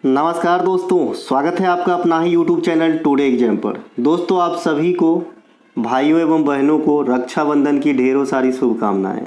नमस्कार दोस्तों, स्वागत है आपका अपना ही YouTube चैनल टुडे एग्जाम पर। दोस्तों, आप सभी को, भाइयों एवं बहनों को रक्षाबंधन की ढेरों सारी शुभकामनाएं।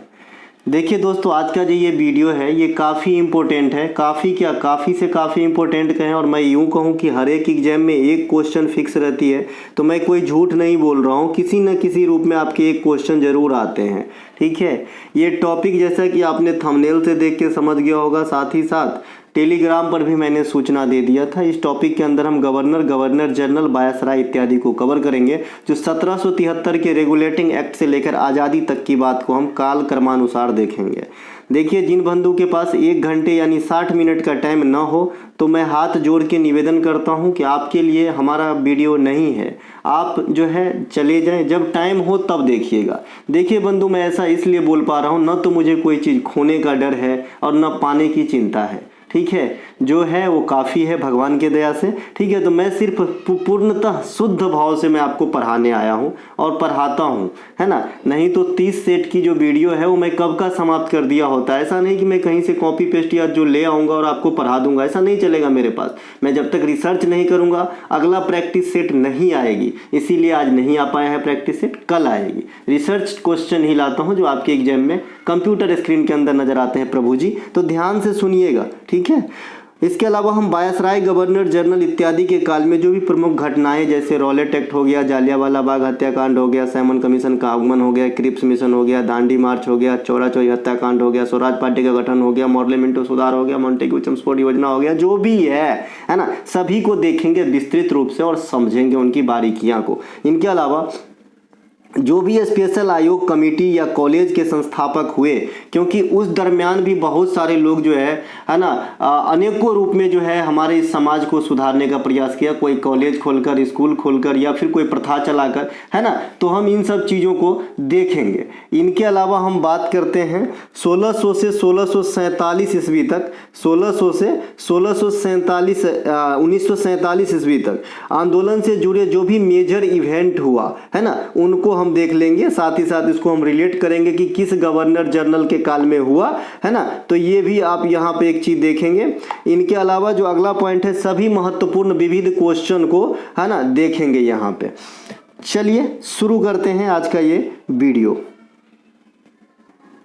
देखिए दोस्तों, आज का जो ये वीडियो है ये काफ़ी इम्पोर्टेंट है। काफ़ी से काफ़ी इम्पोर्टेंट कहें, और मैं यूँ कहूँ कि हर एक एग्जाम में एक क्वेश्चन फिक्स रहती है। तो मैं कोई झूठ नहीं बोल रहा हूँ, किसी न किसी रूप में आपके एक क्वेश्चन ज़रूर आते हैं। ठीक है, ये टॉपिक जैसा कि आपने थंबनेल से देख के समझ गया होगा, साथ ही साथ टेलीग्राम पर भी मैंने सूचना दे दिया था। इस टॉपिक के अंदर हम गवर्नर जनरल, वायसराय इत्यादि को कवर करेंगे। जो 1773 के रेगुलेटिंग एक्ट से लेकर आज़ादी तक की बात को हम काल क्रमानुसार देखेंगे। देखिए, जिन बंधु के पास 1 घंटे यानी 60 मिनट का टाइम ना हो, तो मैं हाथ जोड़ के निवेदन करता हूं कि आपके लिए हमारा वीडियो नहीं है। आप जो है चले जाएं, जब टाइम हो तब देखिएगा। देखिए बंधु, मैं ऐसा इसलिए बोल पा रहा हूं, न तो मुझे कोई चीज़ खोने का डर है और न पाने की चिंता है। ठीक है, जो है वो काफ़ी है भगवान के दया से। ठीक है, तो मैं सिर्फ पूर्णतः शुद्ध भाव से मैं आपको पढ़ाने आया हूँ और पढ़ाता हूँ, है ना। नहीं तो 30 सेट की जो वीडियो है वो मैं कब का समाप्त कर दिया होता है। ऐसा नहीं कि मैं कहीं से कॉपी पेस्ट या जो ले आऊँगा और आपको पढ़ा दूंगा, ऐसा नहीं चलेगा मेरे पास। मैं जब तक रिसर्च नहीं करूँगा अगला प्रैक्टिस सेट नहीं आएगी। इसीलिए आज नहीं आ पाया है प्रैक्टिस सेट, कल आएगी। रिसर्च क्वेश्चन ही लाता हूँ जो आपके एग्जाम में कंप्यूटर स्क्रीन के अंदर नजर आते हैं प्रभु जी, तो ध्यान से सुनिएगा। ठीक है, इसके अलावा हम वायसराय, गवर्नर जनरल इत्यादि के काल में जो भी प्रमुख घटनाएं, जैसे रॉलेट एक्ट हो गया, जालियांवाला बाग हत्याकांड हो गया, सैमन कमीशन का आगमन हो गया, क्रिप्स मिशन हो गया, दांडी मार्च हो गया, चौरा चौरी हत्याकांड हो गया, स्वराज पार्टी का गठन हो गया, मॉर्ले मिंटो सुधार हो गया, मोंटेग्यू चम्सफोर्ड योजना हो गया, जो भी है ना, सभी को देखेंगे विस्तृत रूप से और समझेंगे उनकी बारीकियां को। इनके अलावा जो भी स्पेशल आयोग, कमेटी या कॉलेज के संस्थापक हुए, क्योंकि उस दरमियान भी बहुत सारे लोग जो है ना, अनेकों रूप में जो है हमारे इस समाज को सुधारने का प्रयास किया। कोई कॉलेज खोलकर, स्कूल खोलकर, या फिर कोई प्रथा चलाकर, है ना। तो हम इन सब चीज़ों को देखेंगे। इनके अलावा हम बात करते हैं 1600 से 1647 ईस्वी तक, 1600 से 1647 1947 ईस्वी तक आंदोलन से जुड़े जो भी मेजर इवेंट हुआ, है ना, उनको हम देख लेंगे। साथ ही साथ इसको हम रिलेट करेंगे कि किस गवर्नर जनरल के काल में हुआ, है ना। तो ये भी आप यहाँ पे एक चीज देखेंगे। इनके अलावा जो अगला पॉइंट है, सभी महत्वपूर्ण विविध क्वेश्चन को, है ना, देखेंगे यहाँ पे। चलिए शुरू करते हैं आज का ये वीडियो।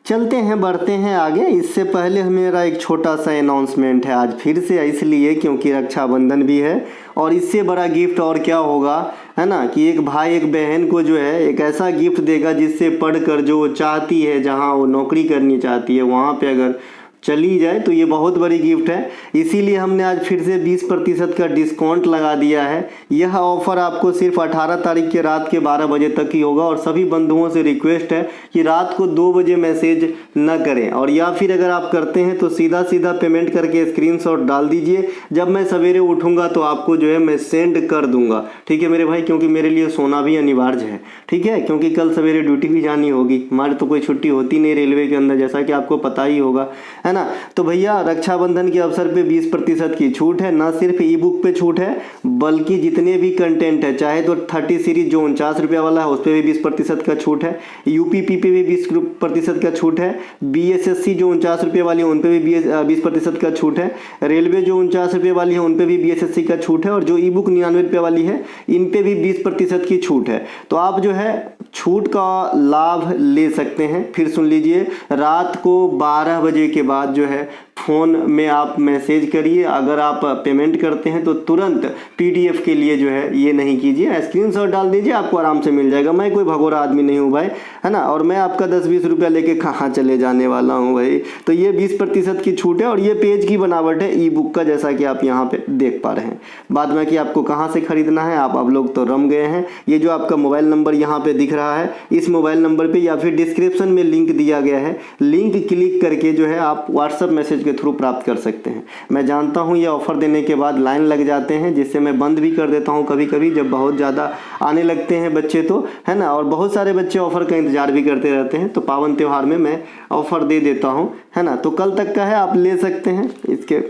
चलते हैं, बढ़ते हैं आगे। इससे पहले मेरा एक छोटा सा अनाउंसमेंट है आज फिर से, इसलिए क्योंकि रक्षाबंधन भी है और इससे बड़ा गिफ्ट और क्या होगा, है ना, कि एक भाई एक बहन को जो है एक ऐसा गिफ्ट देगा जिससे पढ़कर जो वो चाहती है, जहां वो नौकरी करनी चाहती है, वहां पे अगर चली जाए तो ये बहुत बड़ी गिफ्ट है। इसीलिए हमने आज फिर से 20% का डिस्काउंट लगा दिया है। यह ऑफ़र आपको सिर्फ 18 तारीख के रात के 12 बजे तक ही होगा। और सभी बंधुओं से रिक्वेस्ट है कि रात को 2 बजे मैसेज न करें, और या फिर अगर आप करते हैं तो सीधा पेमेंट करके स्क्रीनशॉट डाल दीजिए। जब मैं सवेरे उठूँगा तो आपको जो है मैं सेंड कर दूँगा। ठीक है मेरे भाई, क्योंकि मेरे लिए सोना भी अनिवार्य है। ठीक है, क्योंकि कल सवेरे ड्यूटी भी जानी होगी। हमारी तो कोई छुट्टी होती नहीं रेलवे के अंदर, जैसा कि आपको पता ही होगा, है ना। तो भैया, रक्षाबंधन के अवसर पे 20% की छूट है। ना सिर्फ ई बुक पे छूट है, बल्कि जितने भी कंटेंट है, चाहे तो 30 सीरीज जो 49 रुपये वाला है उस पर भी 20% का छूट है, यूपीपी पे भी 20% का छूट है, बीएसएससी जो 49 रुपये वाली है उन पर भी 20% का छूट है, रेलवे जो 49 रुपये वाली है उन पर भी बीएसएससी का छूट है, और जो ई बुक 99 रुपये वाली है इन पे भी 20% की छूट है। तो आप जो है छूट का लाभ ले सकते हैं। फिर सुन लीजिए, रात को 12 बजे के बाद जो है फ़ोन में आप मैसेज करिए। अगर आप पेमेंट करते हैं तो तुरंत पीडीएफ के लिए जो है ये नहीं कीजिए, स्क्रीनशॉट डाल दीजिए, आपको आराम से मिल जाएगा। मैं कोई भगोरा आदमी नहीं हूँ भाई, है ना, और मैं आपका 10-20 रुपया लेके कहाँ चले जाने वाला हूँ भाई। तो ये 20% की छूट है, और ये पेज की बनावट है ई बुक का, जैसा कि आप यहाँ पे देख पा रहे हैं। बाद में कि आपको कहाँ से खरीदना है, आप लोग तो रम गए हैं। ये जो आपका मोबाइल नंबर यहाँ पे दिख रहा है, इस मोबाइल नंबर पे या फिर डिस्क्रिप्शन में लिंक दिया गया है, लिंक क्लिक करके जो है आप व्हाट्सएप मैसेज के थ्रू प्राप्त कर सकते हैं। मैं जानता हूं ये ऑफ़र देने के बाद लाइन लग जाते हैं, जिससे मैं बंद भी कर देता हूं कभी कभी, जब बहुत ज़्यादा आने लगते हैं बच्चे, तो है ना, और बहुत सारे बच्चे ऑफ़र का इंतजार भी करते रहते हैं। तो पावन त्यौहार में मैं ऑफ़र दे देता हूं, है ना। तो कल तक का है, आप ले सकते हैं इसके।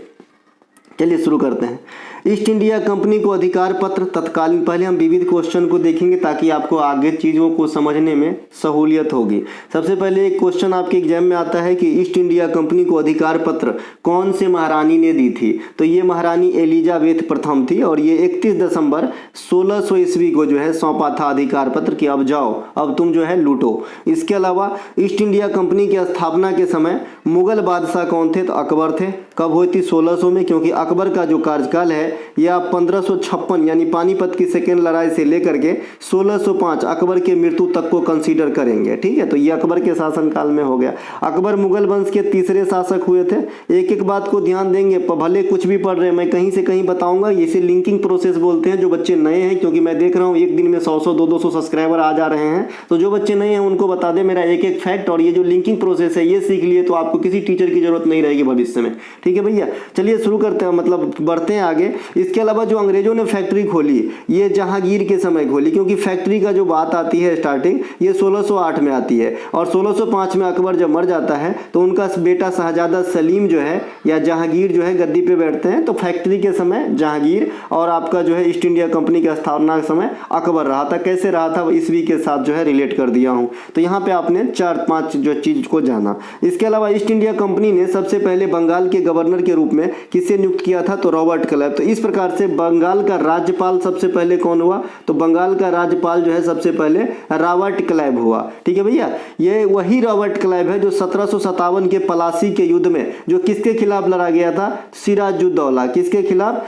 चलिए शुरू करते हैं। ईस्ट इंडिया कंपनी को अधिकार पत्र तत्कालीन, पहले हम विविध क्वेश्चन को देखेंगे ताकि आपको आगे चीज़ों को समझने में सहूलियत होगी। सबसे पहले एक क्वेश्चन आपके एग्जाम में आता है कि ईस्ट इंडिया कंपनी को अधिकार पत्र कौन से महारानी ने दी थी? तो ये महारानी एलिजाबेथ प्रथम थी और ये 31 दिसंबर 1600 ईस्वी को जो है सौंपा था अधिकार पत्र कि अब जाओ, अब तुम जो है लूटो। इसके अलावा ईस्ट इंडिया कंपनी की स्थापना के समय मुगल बादशाह कौन थे? तो अकबर थे। कब हुई थी? 1600 में, क्योंकि अकबर का जो कार्यकाल है यह 1556 यानी पानीपत की सेकेंड लड़ाई से लेकर के 1605 अकबर के मृत्यु तक को कंसीडर करेंगे। ठीक है, तो ये अकबर के शासनकाल में हो गया। अकबर मुगल वंश के तीसरे शासक हुए थे। एक एक बात को ध्यान देंगे, भले कुछ भी पढ़ रहे हैं, मैं कहीं से कहीं बताऊंगा। इसे लिंकिंग प्रोसेस बोलते हैं। जो बच्चे नए हैं, क्योंकि मैं देख रहा हूँ एक दिन में 100 200 सब्सक्राइबर आ जा रहे हैं, तो जो बच्चे नए हैं उनको बता दें मेरा एक एक फैक्ट, और ये जो लिंकिंग प्रोसेस है ये सीख लिए तो आपको किसी टीचर की जरूरत नहीं रहेगी भविष्य में। ठीक है भैया, चलिए शुरू करते हैं, मतलब बढ़ते हैं आगे। इसके अलावा जो अंग्रेजों ने फैक्ट्री खोली ये जहांगीर के समय खोली, क्योंकि फैक्ट्री का जो बात आती है स्टार्टिंग ये 1608 में आती है, और 1605 में अकबर जब मर जाता है तो उनका बेटा शहजादा सलीम जो है या जहांगीर जो है गद्दी पे बैठते हैं। तो फैक्ट्री के समय जहांगीर और आपका जो है ईस्ट इंडिया कंपनी की स्थापना के समय अकबर रहा था। कैसे रहा था ईस्वी के साथ जो है रिलेट कर दिया हूँ। तो यहाँ पे आपने 4-5 जो चीज को जाना। इसके अलावा ईस्ट इंडिया कंपनी ने सबसे पहले बंगाल के गवर्नर के रूप में किसे नियुक्त किया था? तो रॉबर्ट क्लाइव। तो इस प्रकार से बंगाल का राज्यपाल सबसे पहले कौन हुआ? तो बंगाल का राज्यपाल जो है सबसे पहले रॉबर्ट क्लाइव हुआ। ठीक है भैया, ये वही रॉबर्ट क्लाइव है जो 1757 के पलासी के युद्ध में जो किसके खिलाफ लड़ा गया था? सिराजुद्दौला। किसके खिलाफ?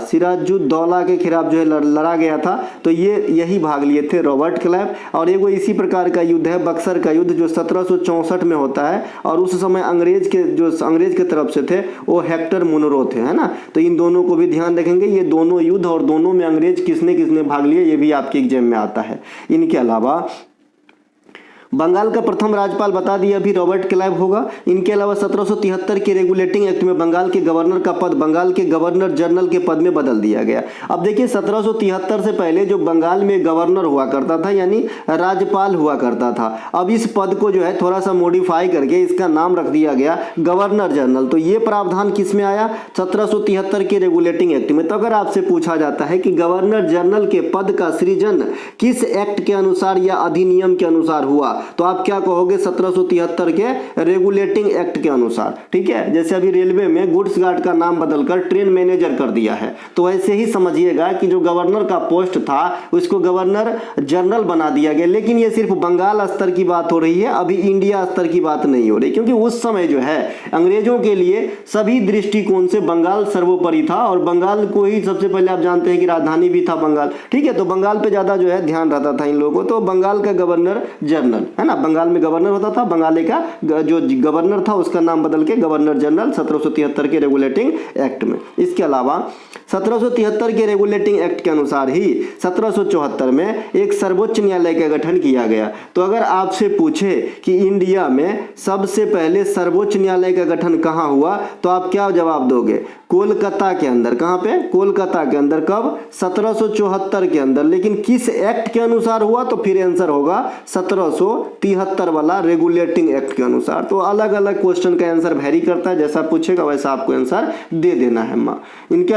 सिराजुद्दौला के खिलाफ जो है लड़ा गया था। तो ये यही भाग लिए थे रॉबर्ट क्लाइव। और एक वो इसी प्रकार का युद्ध है बक्सर का युद्ध जो 1764 में होता है, और उस समय अंग्रेज के तरफ से थे वो हेक्टर मुनरो थे, है ना। तो इन दोनों को भी ध्यान रखेंगे, ये दोनों युद्ध और दोनों में अंग्रेज किसने भाग लिए ये भी आपके एग्जाम में आता है। इनके अलावा बंगाल का प्रथम राज्यपाल बता दिया अभी रॉबर्ट क्लाइव होगा। इनके अलावा 1773 के रेगुलेटिंग एक्ट में बंगाल के गवर्नर का पद बंगाल के गवर्नर जनरल के पद में बदल दिया गया। अब देखिए 1773 से पहले जो बंगाल में गवर्नर हुआ करता था यानी राज्यपाल हुआ करता था, अब इस पद को जो है थोड़ा सा मॉडिफाई करके इसका नाम रख दिया गया गवर्नर जनरल। तो ये प्रावधान किस में आया? 1773 के रेगुलेटिंग एक्ट में। तो अगर आपसे पूछा जाता है कि गवर्नर जनरल के पद का सृजन किस एक्ट के अनुसार या अधिनियम के अनुसार हुआ, तो आप क्या कहोगे? 1773 के रेगुलेटिंग एक्ट के अनुसार। ठीक है, जैसे अभी रेलवे में गुड्स गार्ड का नाम बदलकर ट्रेन मैनेजर कर दिया है, तो ऐसे ही समझिएगा कि जो गवर्नर का पोस्ट था उसको गवर्नर जनरल बना दिया गया। लेकिन ये सिर्फ बंगाल स्तर की बात हो रही है, अभी इंडिया स्तर की बात नहीं हो रही, क्योंकि उस समय जो है अंग्रेजों के लिए सभी दृष्टिकोण से बंगाल सर्वोपरि था, और बंगाल को ही सबसे पहले आप जानते हैं कि राजधानी भी था बंगाल। ठीक है, तो बंगाल पे ज्यादा जो है ध्यान रहता था इन लोगों को। तो बंगाल का गवर्नर जनरल है ना, बंगाल में गवर्नर होता था, बंगाली का जो गवर्नर था उसका नाम बदल के गवर्नर जनरल 1773 के रेगुलेटिंग एक्ट में। इसके अलावा 1773 के रेगुलेटिंग एक्ट के अनुसार ही 1774 में एक सर्वोच्च न्यायालय का गठन किया गया। तो अगर आपसे पूछे कि इंडिया में सबसे पहले सर्वोच्च न्यायालय का गठन कहाँ हुआ, तो आप क्या जवाब दोगे? कोलकाता के अंदर। कहाँ पे? कोलकाता के अंदर। कब? 1774 के अंदर। लेकिन किस एक्ट के अनुसार हुआ? तो फिर आंसर होगा 1773 वाला रेगुलेटिंग एक्ट के अनुसार। तो अलग अलग क्वेश्चन का आंसर वेरी करता है, जैसा पूछेगा वैसा आपको आंसर दे देना है माँ। इनके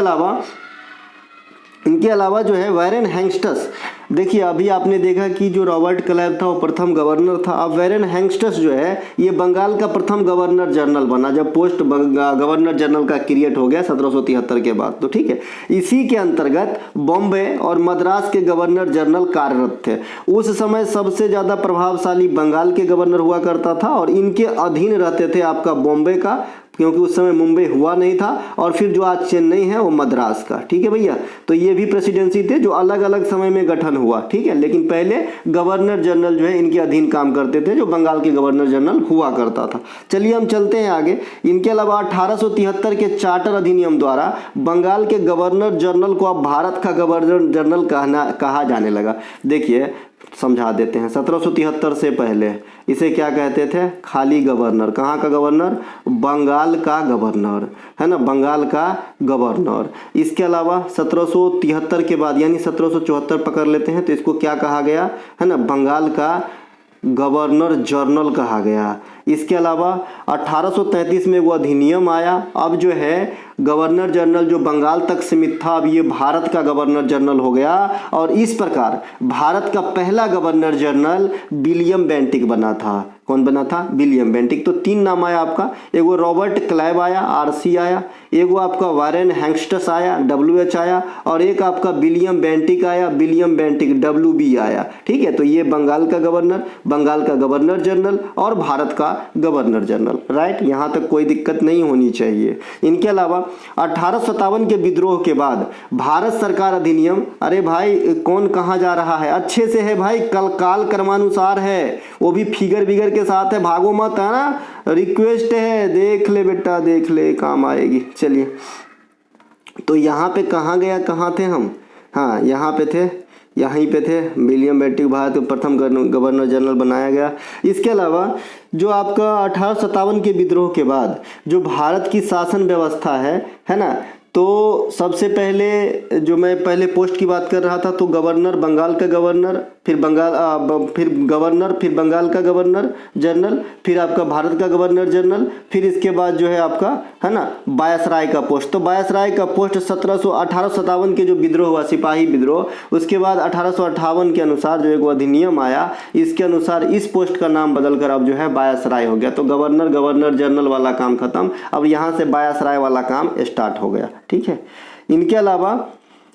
अलावा जो है वैरेन हैंगस्टस, देखिए अभी आपने देखा कि जो रॉबर्ट क्लाइव था वो प्रथम गवर्नर था। अब वैरेन हैंगस्टस जो है ये बंगाल का प्रथम गवर्नर जनरल बना जब पोस्ट गवर्नर जनरल का क्रिएट हो गया 1773 के बाद। तो ठीक है, इसी के अंतर्गत बॉम्बे और मद्रास के गवर्नर जनरल कार्यरत थे। उस समय सबसे ज़्यादा प्रभावशाली बंगाल के गवर्नर हुआ करता था, और इनके अधीन रहते थे आपका बॉम्बे का, क्योंकि उस समय मुंबई हुआ नहीं था, और फिर जो आज चेन्नई है वो मद्रास का। ठीक है भैया, तो ये भी प्रेसिडेंसी थे जो अलग अलग समय में गठन हुआ। ठीक है, लेकिन पहले गवर्नर जनरल जो है इनके अधीन काम करते थे, जो बंगाल के गवर्नर जनरल हुआ करता था। चलिए हम चलते हैं आगे। इनके अलावा 1873 के चार्टर अधिनियम द्वारा बंगाल के गवर्नर जनरल को अब भारत का गवर्नर जनरल कहा जाने लगा। देखिए समझा देते हैं, 1773 से पहले इसे क्या कहते थे? खाली गवर्नर। कहाँ का गवर्नर? बंगाल का गवर्नर, है ना, बंगाल का गवर्नर। इसके अलावा 1773 के बाद यानी 1774 पकड़ लेते हैं, तो इसको क्या कहा गया? है ना, बंगाल का गवर्नर जनरल कहा गया। इसके अलावा 1833 में वो अधिनियम आया। अब जो है गवर्नर जनरल जो बंगाल तक सीमित था, अब ये भारत का गवर्नर जनरल हो गया। और इस प्रकार भारत का पहला गवर्नर जनरल विलियम बेंटिक बना था। कौन बना था? William Bentinck. तो 3 नाम आया आपका, एगो रॉबर्ट क्लाइव आया, RC आया, एगो आपका वारेन हैंगस्टस आया, WH आया, और एक आपका विलियम बेंटिक आया, विलियम बेंटिक WB आया। ठीक है, तो ये बंगाल का गवर्नर जनरल और भारत का गवर्नर जनरल। राइट, यहाँ तक कोई दिक्कत नहीं होनी चाहिए। इनके अलावा 1857 के विद्रोह के बाद भारत सरकार अधिनियम, अरे भाई कौन कहाँ जा रहा है, अच्छे से है भाई, काल क्रमानुसार है, वो भी फिगर विगर के साथ है, भागो मत, है ना, रिक्वेस्ट है, देख ले बेटा देख ले, काम आएगी। चलिए, तो यहाँ पे कहाँ गया, कहाँ थे हम? हाँ, यहाँ पे थे, यहीं पे थे। विलियम बेंटिक भारत के प्रथम गवर्नर जनरल बनाया गया। इसके अलावा जो आपका 1857 के विद्रोह के बाद जो भारत की शासन व्यवस्था है ना, तो सबसे पहले जो मैं पहले पोस्ट की बात कर रहा था, तो गवर्नर, बंगाल का गवर्नर, फिर गवर्नर, फिर बंगाल का गवर्नर जनरल, फिर आपका भारत का गवर्नर जनरल, फिर इसके बाद जो है आपका, है ना, वायसराय का पोस्ट। तो वायसराय का पोस्ट 1857 के जो विद्रोह हुआ, सिपाही विद्रोह, उसके बाद 1858 के अनुसार जो एक अधिनियम आया, इसके अनुसार इस पोस्ट का नाम बदलकर अब जो है वायसराय हो गया। तो गवर्नर जनरल वाला काम खत्म, अब यहाँ से वायसराय वाला काम स्टार्ट हो गया। ठीक है, इनके अलावा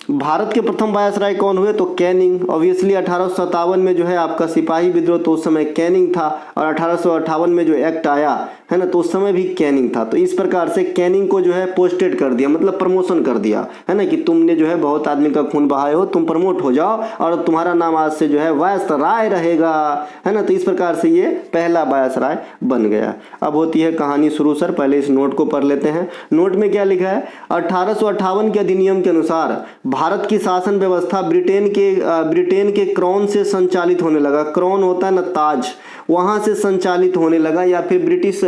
भारत के प्रथम वायसराय कौन हुए? तो कैनिंग। ऑब्वियसली 1857 में जो है आपका सिपाही विद्रोह, तो उस समय कैनिंग था, और 1858 में जो एक्ट आया है ना, तो उस समय भी कैनिंग था। तो इस प्रकार से कैनिंग को जो है पोस्टेड कर दिया, मतलब प्रमोशन कर दिया, है ना, कि तुमने जो है बहुत आदमी का खून बहाए हो, तुम प्रमोट हो जाओ और तुम्हारा नाम आज से जो है वायसराय रहेगा, है ना। तो इस प्रकार से ये पहला वायसराय बन गया। अब होती है कहानी शुरू सर, पहले इस नोट को पढ़ लेते हैं। नोट में क्या लिखा है? 1858 के अधिनियम के अनुसार भारत की शासन व्यवस्था ब्रिटेन के क्राउन से संचालित होने लगा। क्राउन होता है ना, ताज, वहाँ से संचालित होने लगा, या फिर ब्रिटिश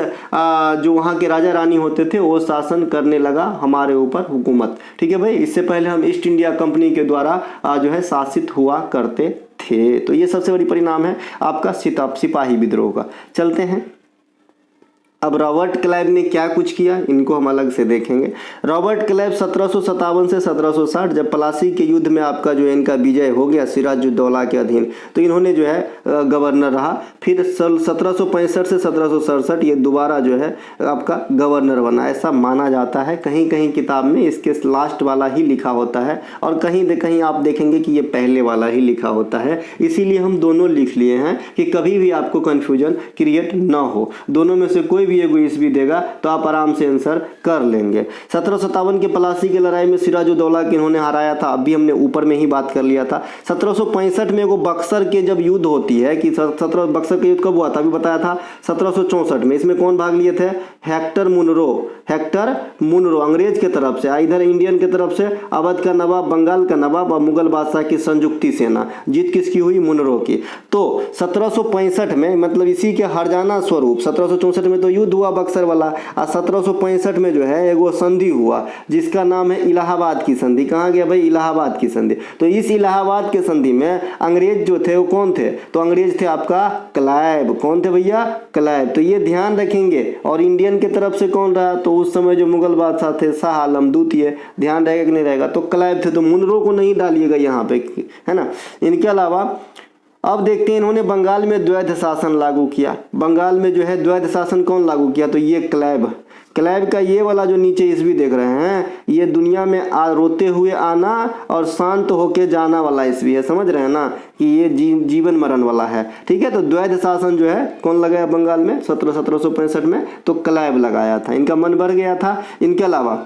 जो वहाँ के राजा रानी होते थे वो शासन करने लगा हमारे ऊपर हुकूमत। ठीक है भाई, इससे पहले हम ईस्ट इंडिया कंपनी के द्वारा जो है शासित हुआ करते थे। तो ये सबसे बड़ी परिणाम है आपका सिपाही विद्रोह का। चलते हैं, अब रॉबर्ट क्लाइव ने क्या कुछ किया, इनको हम अलग से देखेंगे। रॉबर्ट क्लाइव 1757 से 1760, जब प्लासी के युद्ध में आपका जो है इनका विजय हो गया सिराजुद्दौला के अधीन, तो इन्होंने जो है गवर्नर रहा। फिर 1765 से 1767 ये दोबारा जो है आपका गवर्नर बना, ऐसा माना जाता है। कहीं कहीं किताब में इसके लास्ट वाला ही लिखा होता है, और कहीं कहीं आप देखेंगे कि ये पहले वाला ही लिखा होता है। इसीलिए हम दोनों लिख लिए हैं कि कभी भी आपको कन्फ्यूजन क्रिएट ना हो। दोनों में से कोई भी एगो ईस्वी देगा तो आप आराम से आंसर कर लेंगे। 1757 के प्लासी की लड़ाई में सिराजुद्दौला के इन्होंने हराया था, अभी हमने ऊपर में ही बात कर लिया था। 1765 में एगो बक्सर के जब युद्ध होती है, कि बक्सर का युद्ध कब हुआ था अभी बताया था, 1764 में। इसमें कौन भाग लिए थे? हेक्टर मुनरो अंग्रेज के तरफ से, इधर इंडियन के तरफ से अवध का नवाब, बंगाल का नवाब और मुगल बादशाह की संयुक्ति सेना। जीत किसकी हुई? मुनरो की। तो 1765 में, मतलब इसी के हरजाना स्वरूप, 1764 में तो युद्ध हुआ बक्सर वाला, और 1765 में जो है एगो संधि हुआ जिसका नाम है इलाहाबाद की संधि। कहाँ गया भाई? इलाहाबाद की संधि। तो इस इलाहाबाद के संधि में अंग्रेज जो थे वो कौन थे? तो अंग्रेज थे आपका क्लाइव। कौन थे भैया? क्लाइव। तो ये ध्यान रखेंगे। और इंडियन के तरफ से कौन रहा? तो उस समय जो मुगल बादशाह थे शाह आलम द्वितीय। ध्यान रहेगा कि नहीं रहेगा? तो क्लाइव थे, तो मुनरो को नहीं डालिएगा यहाँ पे, है ना। इनके अलावा अब देखते हैं इन्होंने बंगाल में द्वैध शासन लागू किया। बंगाल में जो है द्वैध शासन कौन लागू किया? तो ये क्लाइव का ये वाला जो नीचे ईस्वी देख रहे हैं, ये दुनिया में रोते हुए आना और शांत होके जाना वाला ईस्वी है। समझ रहे हैं ना कि ये जीवन मरण वाला है। ठीक है, तो द्वैध शासन जो है कौन लगाया बंगाल में 1765 में? तो क्लाइव लगाया था। इनका मन भर गया था। इनके अलावा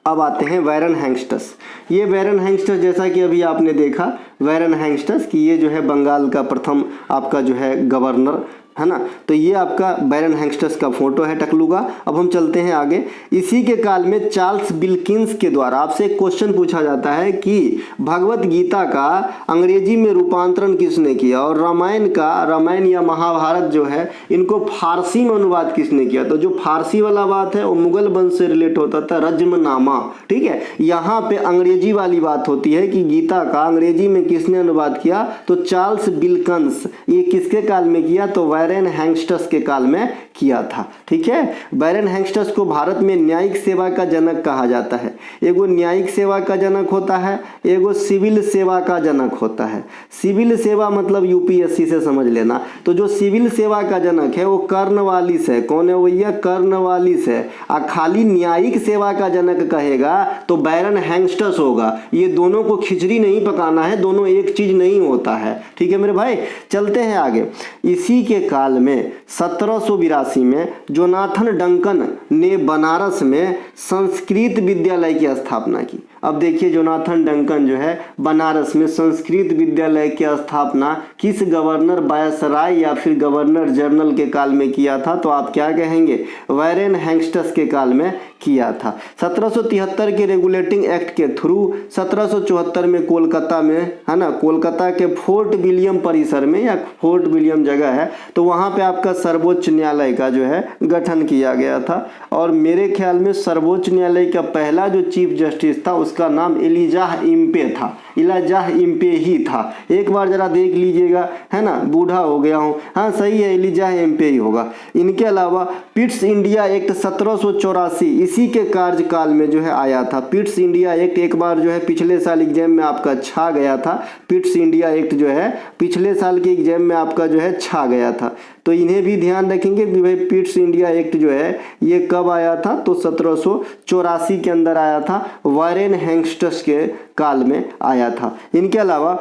अब आते हैं वैरन हैंगस्टस। ये वैरन हैंगस्टस, जैसा कि अभी आपने देखा वैरन हैंगस्टस, कि ये जो है बंगाल का प्रथम आपका जो है गवर्नर, है ना। तो ये आपका बैरन हैंगस्टस का फोटो है टकलू का। अब हम चलते हैं आगे। इसी के काल में चार्ल्स विल्किंस के द्वारा आपसे एक क्वेश्चन पूछा जाता है कि भगवत गीता का अंग्रेजी में रूपांतरण किसने किया, और रामायण या महाभारत जो है इनको फारसी में अनुवाद किसने किया। तो जो फारसी वाला बात है वो मुगल वंश से रिलेट होता था, रज्मनामा। ठीक है, यहाँ पे अंग्रेजी वाली बात होती है कि गीता का अंग्रेजी में किसने अनुवाद किया, तो चार्ल्स विल्किंस। ये किसके काल में किया? तो बैरन हैंगस्टस के काल में किया था। ठीक है, बैरन हैंगस्टस को भारत में न्यायिक सेवा का जनक कहा जाता है। एगो न्यायिक सेवा का जनक होता है, एगो सिविल सेवा का जनक होता है। सिविल सेवा मतलब यूपीएससी से समझ लेना। तो जो सिविल सेवा का जनक है वो कर्नवालिस है। कौन है भैया? कर्नवालिस है। और खाली न्यायिक सेवा का जनक कहेगा तो बैरन हैंगस्टस होगा। ये दोनों को खिचड़ी नहीं पकाना है, दोनों एक चीज नहीं होता है। ठीक है मेरे भाई, चलते हैं आगे। इसी के काल में 1782 में जोनाथन डंकन ने बनारस में संस्कृत विद्यालय की स्थापना की। अब देखिए, जोनाथन डंकन जो है बनारस में संस्कृत विद्यालय की स्थापना किस गवर्नर वायसराय या फिर गवर्नर जनरल के काल में किया था? तो आप क्या कहेंगे? बैरन हैंगस्टस के काल में किया था। 1773 के रेगुलेटिंग एक्ट के थ्रू 1774 में कोलकाता में, है ना, कोलकाता के फोर्ट विलियम परिसर में, या फोर्ट विलियम जगह है, तो वहाँ पे आपका सर्वोच्च न्यायालय का जो है गठन किया गया था। और मेरे ख्याल में सर्वोच्च न्यायालय का पहला जो चीफ जस्टिस था उसका नाम एलिजाह इम्पे था। एलिजाह इम्पे ही था। एक बार जरा देख लीजिएगा, है ना, बूढ़ा हो गया हूँ। हाँ सही है, एलिजाह इम्पे ही होगा। इनके अलावा पिट्स इंडिया एक्ट 1784 इसी के कार्यकाल में जो है आया था। पिट्स इंडिया एक्ट एक बार जो है पिछले साल एग्जाम में आपका छा गया था। पिट्स इंडिया एक्ट जो है पिछले साल के एग्जाम में आपका जो है छा गया था। तो इन्हें भी ध्यान रखेंगे कि भाई पिट्स इंडिया एक्ट जो है ये कब आया था? तो 1784 के अंदर आया था, बैरन हैंगस्टस के काल में आया था। इनके अलावा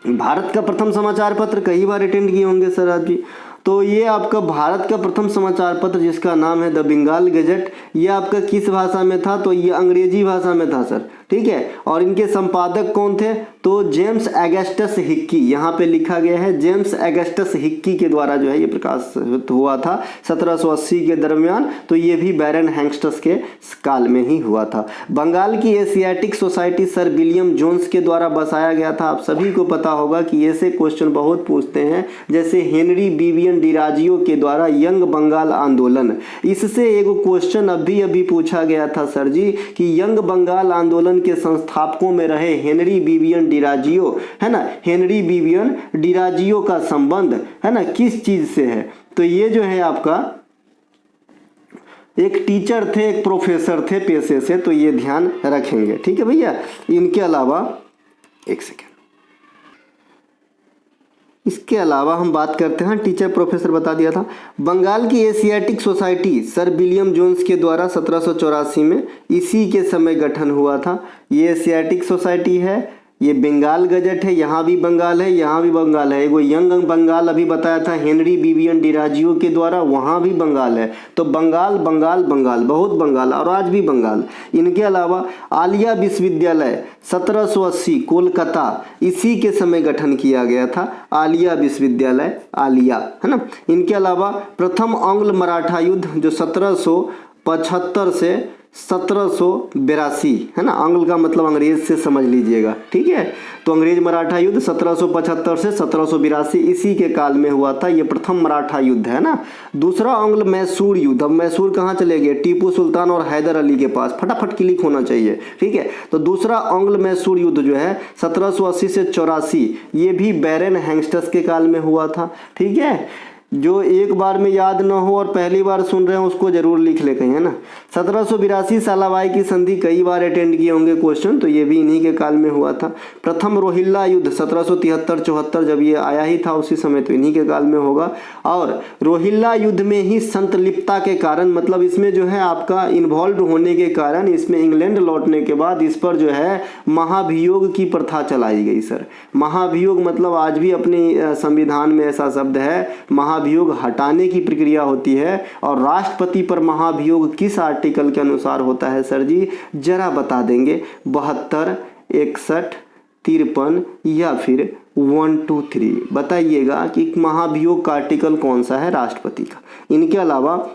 भारत का प्रथम समाचार पत्र कई बार अटेंड किए होंगे सर आप जी। तो ये आपका भारत का प्रथम समाचार पत्र जिसका नाम है द बंगाल गजट, ये आपका किस भाषा में था? तो ये अंग्रेजी भाषा में था सर। ठीक है, और इनके संपादक कौन थे? तो जेम्स अगस्टस हिक्की। यहाँ पे लिखा गया है जेम्स अगस्टस हिक्की के द्वारा जो है ये प्रकाशित हुआ था 1780 के दरमियान। तो ये भी बैरन हैंगस्टस के काल में ही हुआ था। बंगाल की Asiatic Society Sir William Jones के द्वारा बसाया गया था। आप सभी को पता होगा कि ऐसे क्वेश्चन बहुत पूछते हैं, जैसे हेनरी विवियन डिराजियो के द्वारा यंग बंगाल आंदोलन। इससे एक क्वेश्चन अभी पूछा गया था सर जी कि यंग बंगाल आंदोलन के संस्थापकों में रहे हेनरी विवियन डिराजियो, है ना, हेनरी विवियन डिराजियो का संबंध, है ना, किस चीज से है? तो ये जो है आपका एक टीचर थे, एक प्रोफेसर थे पेशे से, तो ये ध्यान रखेंगे। ठीक है भैया। इनके अलावा एक सेकेंड, इसके अलावा हम बात करते हैं, टीचर प्रोफेसर बता दिया था। बंगाल की Asiatic Society Sir William Jones के द्वारा 1784 में इसी के समय गठन हुआ था। ये एशियाटिक सोसाइटी है, ये बंगाल गजट है, यहाँ भी बंगाल है, यहाँ भी बंगाल है। एगो यंग बंगाल अभी बताया था हेनरी विवियन डिराजियो के द्वारा, वहाँ भी बंगाल है। तो बंगाल बंगाल बंगाल, बहुत बंगाल, और आज भी बंगाल। इनके अलावा आलिया विश्वविद्यालय 1780 कोलकाता इसी के समय गठन किया गया था। आलिया विश्वविद्यालय, आलिया, है ना। इनके अलावा प्रथम आंग्ल मराठा युद्ध जो 1775 से 1782, है ना, आंग्ल का मतलब अंग्रेज से समझ लीजिएगा। ठीक है, तो अंग्रेज मराठा युद्ध 1775 से 1782 इसी के काल में हुआ था। ये प्रथम मराठा युद्ध है ना। दूसरा आंग्ल मैसूर युद्ध, अब मैसूर कहाँ चले गए? टीपू सुल्तान और हैदर अली के पास, फटाफट क्लिक होना चाहिए। ठीक है, तो दूसरा आंग्ल मैसूर युद्ध जो है 1780 से 84, ये भी बैरन हैंगस्टस के काल में हुआ था। ठीक है, जो एक बार में याद ना हो और पहली बार सुन रहे हैं उसको जरूर लिख ले कहीं, है ना। 1782 सालाबाई की संधि कई बार अटेंड किए होंगे क्वेश्चन, तो ये भी इन्हीं के काल में हुआ था। प्रथम रोहिल्ला युद्ध 1773-74 जब ये आया ही था उसी समय, तो इन्हीं के काल में होगा। और रोहिल्ला युद्ध में ही संतलिप्तता के कारण, मतलब इसमें जो है आपका इन्वॉल्व होने के कारण, इसमें इंग्लैंड लौटने के बाद इस पर जो है महाभियोग की प्रथा चलाई गई सर। महाभियोग मतलब आज भी अपने संविधान में ऐसा शब्द है, महाभियोग हटाने की प्रक्रिया होती है। और राष्ट्रपति पर महाभियोग किस आर्टिकल के अनुसार होता है सर जी? जरा बता देंगे। 72, 61, 53 या फिर 1, 2, 3 बताइएगा कि महाभियोग का आर्टिकल कौन सा है राष्ट्रपति का। इनके अलावा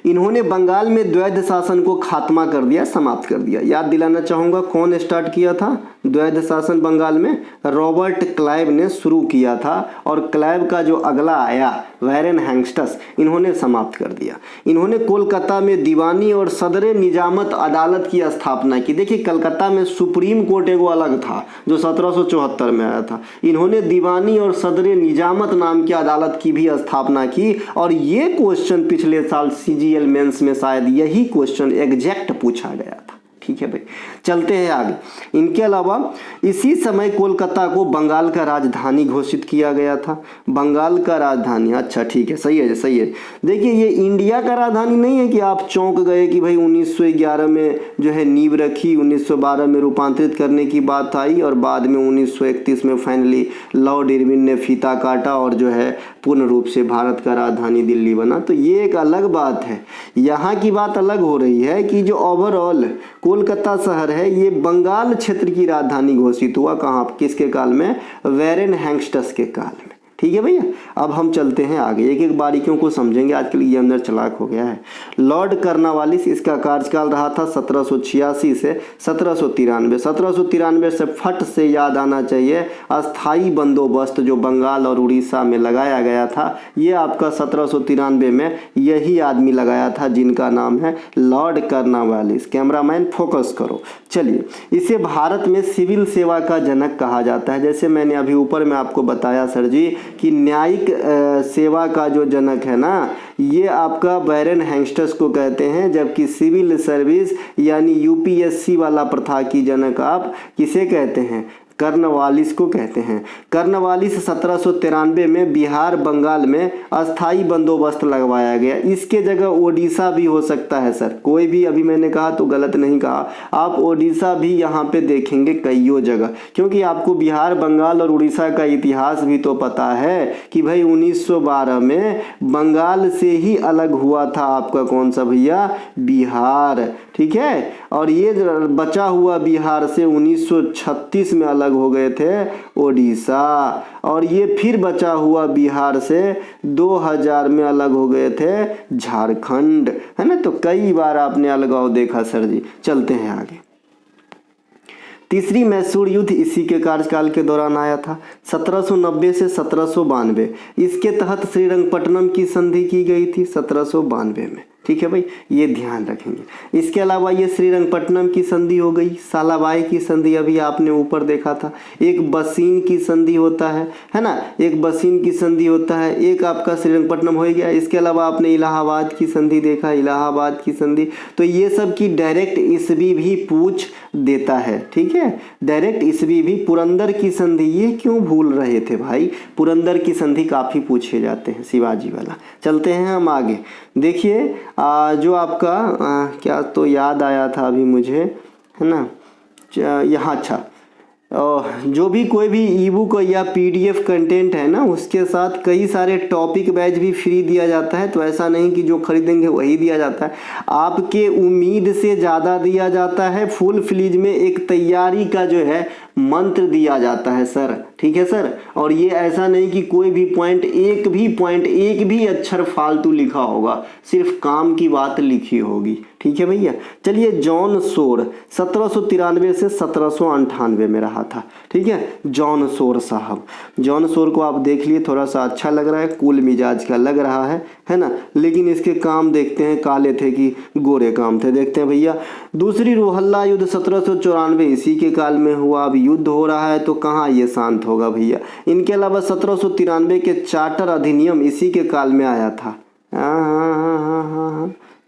इन्होंने बंगाल में द्वैध शासन को खात्मा कर दिया, समाप्त कर दिया। याद दिलाना चाहूंगा कौन स्टार्ट किया था? द्वैध शासन बंगाल में रॉबर्ट क्लाइव ने शुरू किया था और क्लाइव का जो अगला आया वैरेन हैंगस्टस, इन्होंने समाप्त कर दिया। इन्होंने कोलकाता में दीवानी और सदर निजामत अदालत की स्थापना की। देखिए कलकत्ता में सुप्रीम कोर्ट एगो अलग था जो 1774 में आया था। इन्होंने दीवानी और सदर निजामत नाम की अदालत की भी स्थापना की और ये क्वेश्चन पिछले साल सीजीएल मेंस में शायद यही क्वेश्चन एग्जैक्ट पूछा गया था। ठीक है भाई, चलते हैं आगे। इनके अलावा इसी समय कोलकाता को बंगाल का राजधानी घोषित किया गया था। बंगाल का राजधानी, अच्छा ठीक है, सही है सही है। देखिए ये इंडिया का राजधानी नहीं है कि आप चौंक गए कि भाई 1911 में जो है नींव रखी, 1912 में रूपांतरित करने की बात आई और बाद में 1931 में फाइनली लॉर्ड इरविन ने फीता काटा और जो है पूर्ण रूप से भारत का राजधानी दिल्ली बना। तो ये एक अलग बात है। यहाँ की बात अलग हो रही है कि जो ओवरऑल कोलकाता शहर है ये बंगाल क्षेत्र की राजधानी घोषित हुआ। कहाँ, किसके काल में? वैरेन हैंगस्टस के काल में। ठीक है भैया, अब हम चलते हैं आगे, एक एक बारीकियों को समझेंगे। आजकल ये अंदर चलाक हो गया है। लॉर्ड कर्नवालिस, इसका कार्यकाल रहा था 1786 से 1793। 1793 से फट से याद आना चाहिए अस्थाई बंदोबस्त जो बंगाल और उड़ीसा में लगाया गया था, ये आपका 1793 में यही आदमी लगाया था जिनका नाम है लॉर्ड कर्नवालिस। कैमरामैन फोकस करो। चलिए, इसे भारत में सिविल सेवा का जनक कहा जाता है। जैसे मैंने अभी ऊपर में आपको बताया सर जी कि न्यायिक सेवा का जो जनक है ना, ये आपका वैरेन हैंगस्टस को कहते हैं, जबकि सिविल सर्विस यानी यूपीएससी वाला प्रथा की जनक आप किसे कहते हैं? कर्नवालिस को कहते हैं। कर्नवालिस 1793 में बिहार बंगाल में अस्थाई बंदोबस्त लगवाया गया। इसके जगह ओडिशा भी हो सकता है सर, कोई भी अभी मैंने कहा तो गलत नहीं कहा। आप ओडिशा भी यहाँ पे देखेंगे कईयों जगह, क्योंकि आपको बिहार बंगाल और उड़ीसा का इतिहास भी तो पता है कि भाई 1912 में बंगाल से ही अलग हुआ था आपका कौन सा भैया? बिहार। ठीक है, और ये बचा हुआ बिहार से 1936 में अलग हो गए थे ओडिशा, और ये फिर बचा हुआ बिहार से 2000 में अलग हो गए थे झारखंड, है ना। तो कई बार आपने अलगाव देखा सर जी। चलते हैं आगे। तीसरी मैसूर युद्ध इसी के कार्यकाल के दौरान आया था, 1790 से 1792। इसके तहत श्रीरंगपट्टनम की संधि की गई थी 1792 में। ठीक है भाई, ये ध्यान रखेंगे। इसके अलावा ये श्रीरंगपट्टनम की संधि हो गई, सालाबाई की संधि अभी आपने ऊपर देखा था, एक बसीन की संधि होता है ना, एक बसीन की संधि होता है, एक आपका श्रीरंगपट्टनम हो गया। इसके अलावा आपने इलाहाबाद की संधि देखा, इलाहाबाद की संधि। तो ये सब की डायरेक्ट ईस्वी भी पूछ देता है। ठीक है, डायरेक्ट ईस्वी भी। पुरंदर की संधि, ये क्यों भूल रहे थे भाई? पुरंदर की संधि काफ़ी पूछे जाते हैं, शिवाजी वाला। चलते हैं हम आगे। देखिए जो आपका क्या तो याद आया था अभी मुझे, है ना, यहाँ अच्छा, जो भी कोई भी ई बुक या पीडीएफ कंटेंट है ना, उसके साथ कई सारे टॉपिक बैच भी फ्री दिया जाता है। तो ऐसा नहीं कि जो खरीदेंगे वही दिया जाता है, आपके उम्मीद से ज़्यादा दिया जाता है। फुल फ्लीज में एक तैयारी का जो है मंत्र दिया जाता है सर। ठीक है सर, और ये ऐसा नहीं कि कोई भी पॉइंट एक भी अक्षर फालतू लिखा होगा, सिर्फ काम की बात लिखी होगी। ठीक है भैया, चलिए। जॉन शोर 1793 से 1798 में रहा था। ठीक है, जॉन शोर साहब, जॉन शोर को आप देख लिए, थोड़ा सा अच्छा लग रहा है, कूल मिजाज का लग रहा है ना, लेकिन इसके काम देखते हैं काले थे कि गोरे काम थे। देखते हैं भैया, दूसरी रोहल्ला युद्ध 1794 इसी के काल में हुआ। अब युद्ध हो रहा है तो कहाँ ये शांत होगा भैया। इनके अलावा 1793 के चार्टर अधिनियम इसी के काल में आया था।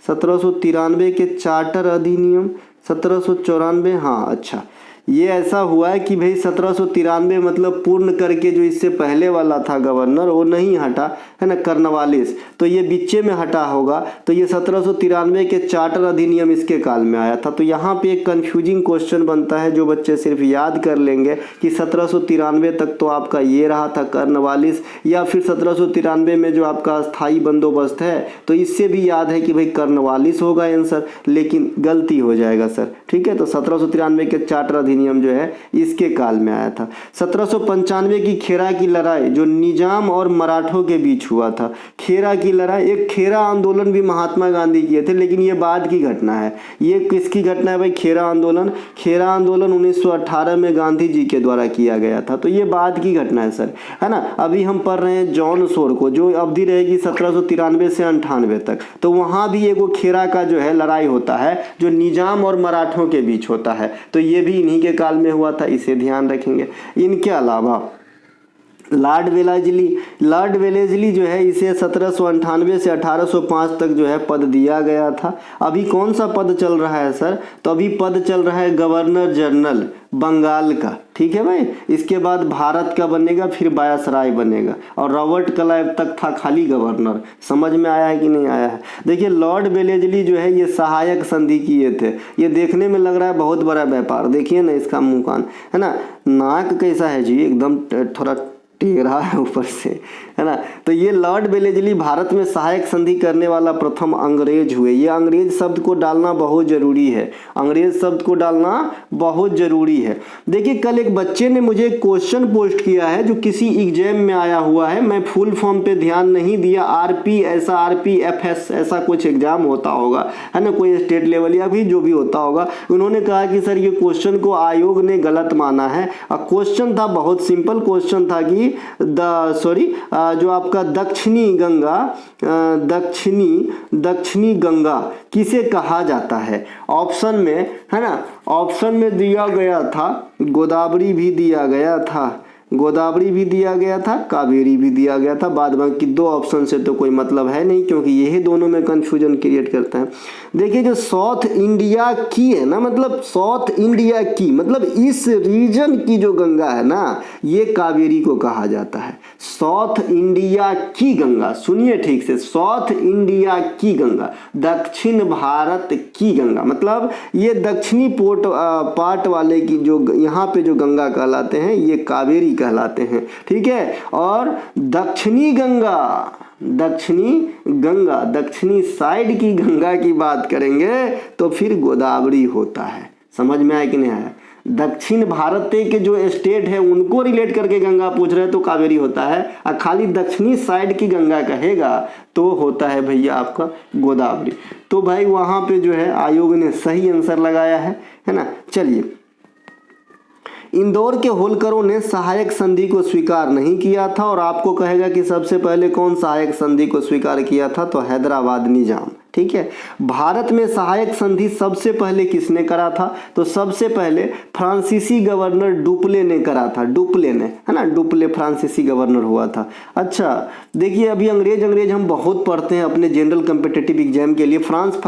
1793 के चार्टर अधिनियम 1794, हाँ अच्छा। ये ऐसा हुआ है कि भाई 1793 मतलब पूर्ण करके जो इससे पहले वाला था गवर्नर वो नहीं हटा, है ना, कर्नवालिस, तो ये बीचे में हटा होगा। तो ये 1793 के चार्टर अधिनियम इसके काल में आया था। तो यहाँ पे एक कंफ्यूजिंग क्वेश्चन बनता है, जो बच्चे सिर्फ याद कर लेंगे कि 1793 तक तो आपका ये रहा था कर्नवालिस, या फिर 1793 में जो आपका अस्थाई बंदोबस्त है तो इससे भी याद है कि भाई कर्नवालिस होगा आंसर, लेकिन गलती हो जाएगा सर। ठीक है, तो 1793 के चार्टर अधिनियम जो है इसके काल में आया था। 1795 की खेरा की लड़ाई जो निजाम और मराठों के बीच हुआ था, खेरा की लड़ाई, एक खेरा आंदोलन भी महात्मा गांधी किए थे, लेकिन ये बाद की घटना है। ये किसकी घटना है भाई? खेरा आंदोलन। खेरा आंदोलन 1918 में गांधी जी के द्वारा किया गया था, तो ये बाद की घटना है सर, है ना। अभी हम पढ़ रहे हैं जॉन सोर को, जो अवधि रहेगी 1793 से 98 तक, तो वहाँ भी एगो खेरा का जो है लड़ाई होता है जो निजाम और मराठों के बीच होता है, तो ये भी इन्हीं के काल में हुआ था, इसे ध्यान रखेंगे। इनके अलावा लॉर्ड वेलेस्ली जो है इसे 1798 से 1805 तक जो है पद दिया गया था। अभी कौन सा पद चल रहा है सर? तो अभी पद चल रहा है गवर्नर जनरल बंगाल का, ठीक है भाई। इसके बाद भारत का बनेगा, फिर वायसराय बनेगा, और रॉबर्ट क्लाइव तक था खाली गवर्नर। समझ में आया है कि नहीं आया है? देखिए लॉर्ड वेलेस्ली जो है ये सहायक संधि किए थे। ये देखने में लग रहा है बहुत बड़ा व्यापार, देखिए ना इसका मुंह कान, है ना। नाक कैसा है जी? एकदम थोड़ा टेढ़ा है ऊपर से, है ना। तो ये लॉर्ड वेलेस्ली भारत में सहायक संधि करने वाला प्रथम अंग्रेज हुए। ये अंग्रेज शब्द को डालना बहुत जरूरी है, अंग्रेज शब्द को डालना बहुत जरूरी है। देखिए कल एक बच्चे ने मुझे क्वेश्चन पोस्ट किया है जो किसी एग्जाम में आया हुआ है, मैं फुल फॉर्म पे ध्यान नहीं दिया। RPFS ऐसा कुछ एग्जाम होता होगा, है ना, कोई स्टेट लेवल या भी जो भी होता होगा। उन्होंने कहा कि सर ये क्वेश्चन को आयोग ने गलत माना है। क्वेश्चन था बहुत सिंपल, क्वेश्चन था कि जो आपका दक्षिणी गंगा किसे कहा जाता है? ऑप्शन में, है ना, ऑप्शन में दिया गया था गोदावरी भी दिया गया था, कावेरी भी दिया गया था। बाद बाकी दो ऑप्शन से तो कोई मतलब है नहीं, क्योंकि यही दोनों में कंफ्यूजन क्रिएट करता है। देखिए जो साउथ इंडिया की है ना, मतलब साउथ इंडिया की मतलब इस रीजन की जो गंगा है ना, ये कावेरी को कहा जाता है। साउथ इंडिया की गंगा, सुनिए ठीक से, साउथ इंडिया की गंगा, दक्षिण भारत की गंगा, मतलब ये दक्षिणी पार्ट वाले की जो यहाँ पे जो गंगा कहलाते हैं ये कावेरी कहलाते हैं, ठीक है। और दक्षिणी गंगा, दक्षिणी साइड की गंगा की बात करेंगे तो फिर गोदावरी होता है। समझ में आया कि नहीं आया? दक्षिण भारत के जो स्टेट है उनको रिलेट करके गंगा पूछ रहे हैं तो कावेरी होता है, और खाली दक्षिणी साइड की गंगा कहेगा तो होता है भैया आपका गोदावरी। तो भाई वहां पे जो है आयोग ने सही आंसर लगाया है ना। चलिए, इंदौर के होलकरों ने सहायक संधि को स्वीकार नहीं किया था, और आपको कहेगा कि सबसे पहले कौन सहायक संधि को स्वीकार किया था? तो हैदराबाद निजाम, ठीक है। भारत में सहायक संधि सबसे पहले किसने करा था? तो सबसे पहले फ्रांसीसी गवर्नर डुप्ले ने करा था, डुप्ले ने, है ना, डुप्ले फ्रांसीसी गवर्नर हुआ था। अच्छा देखिए, अभी अंग्रेज हम बहुत पढ़ते हैं अपने जनरल कम्पिटिटिव एग्जाम के लिए। फ्रांस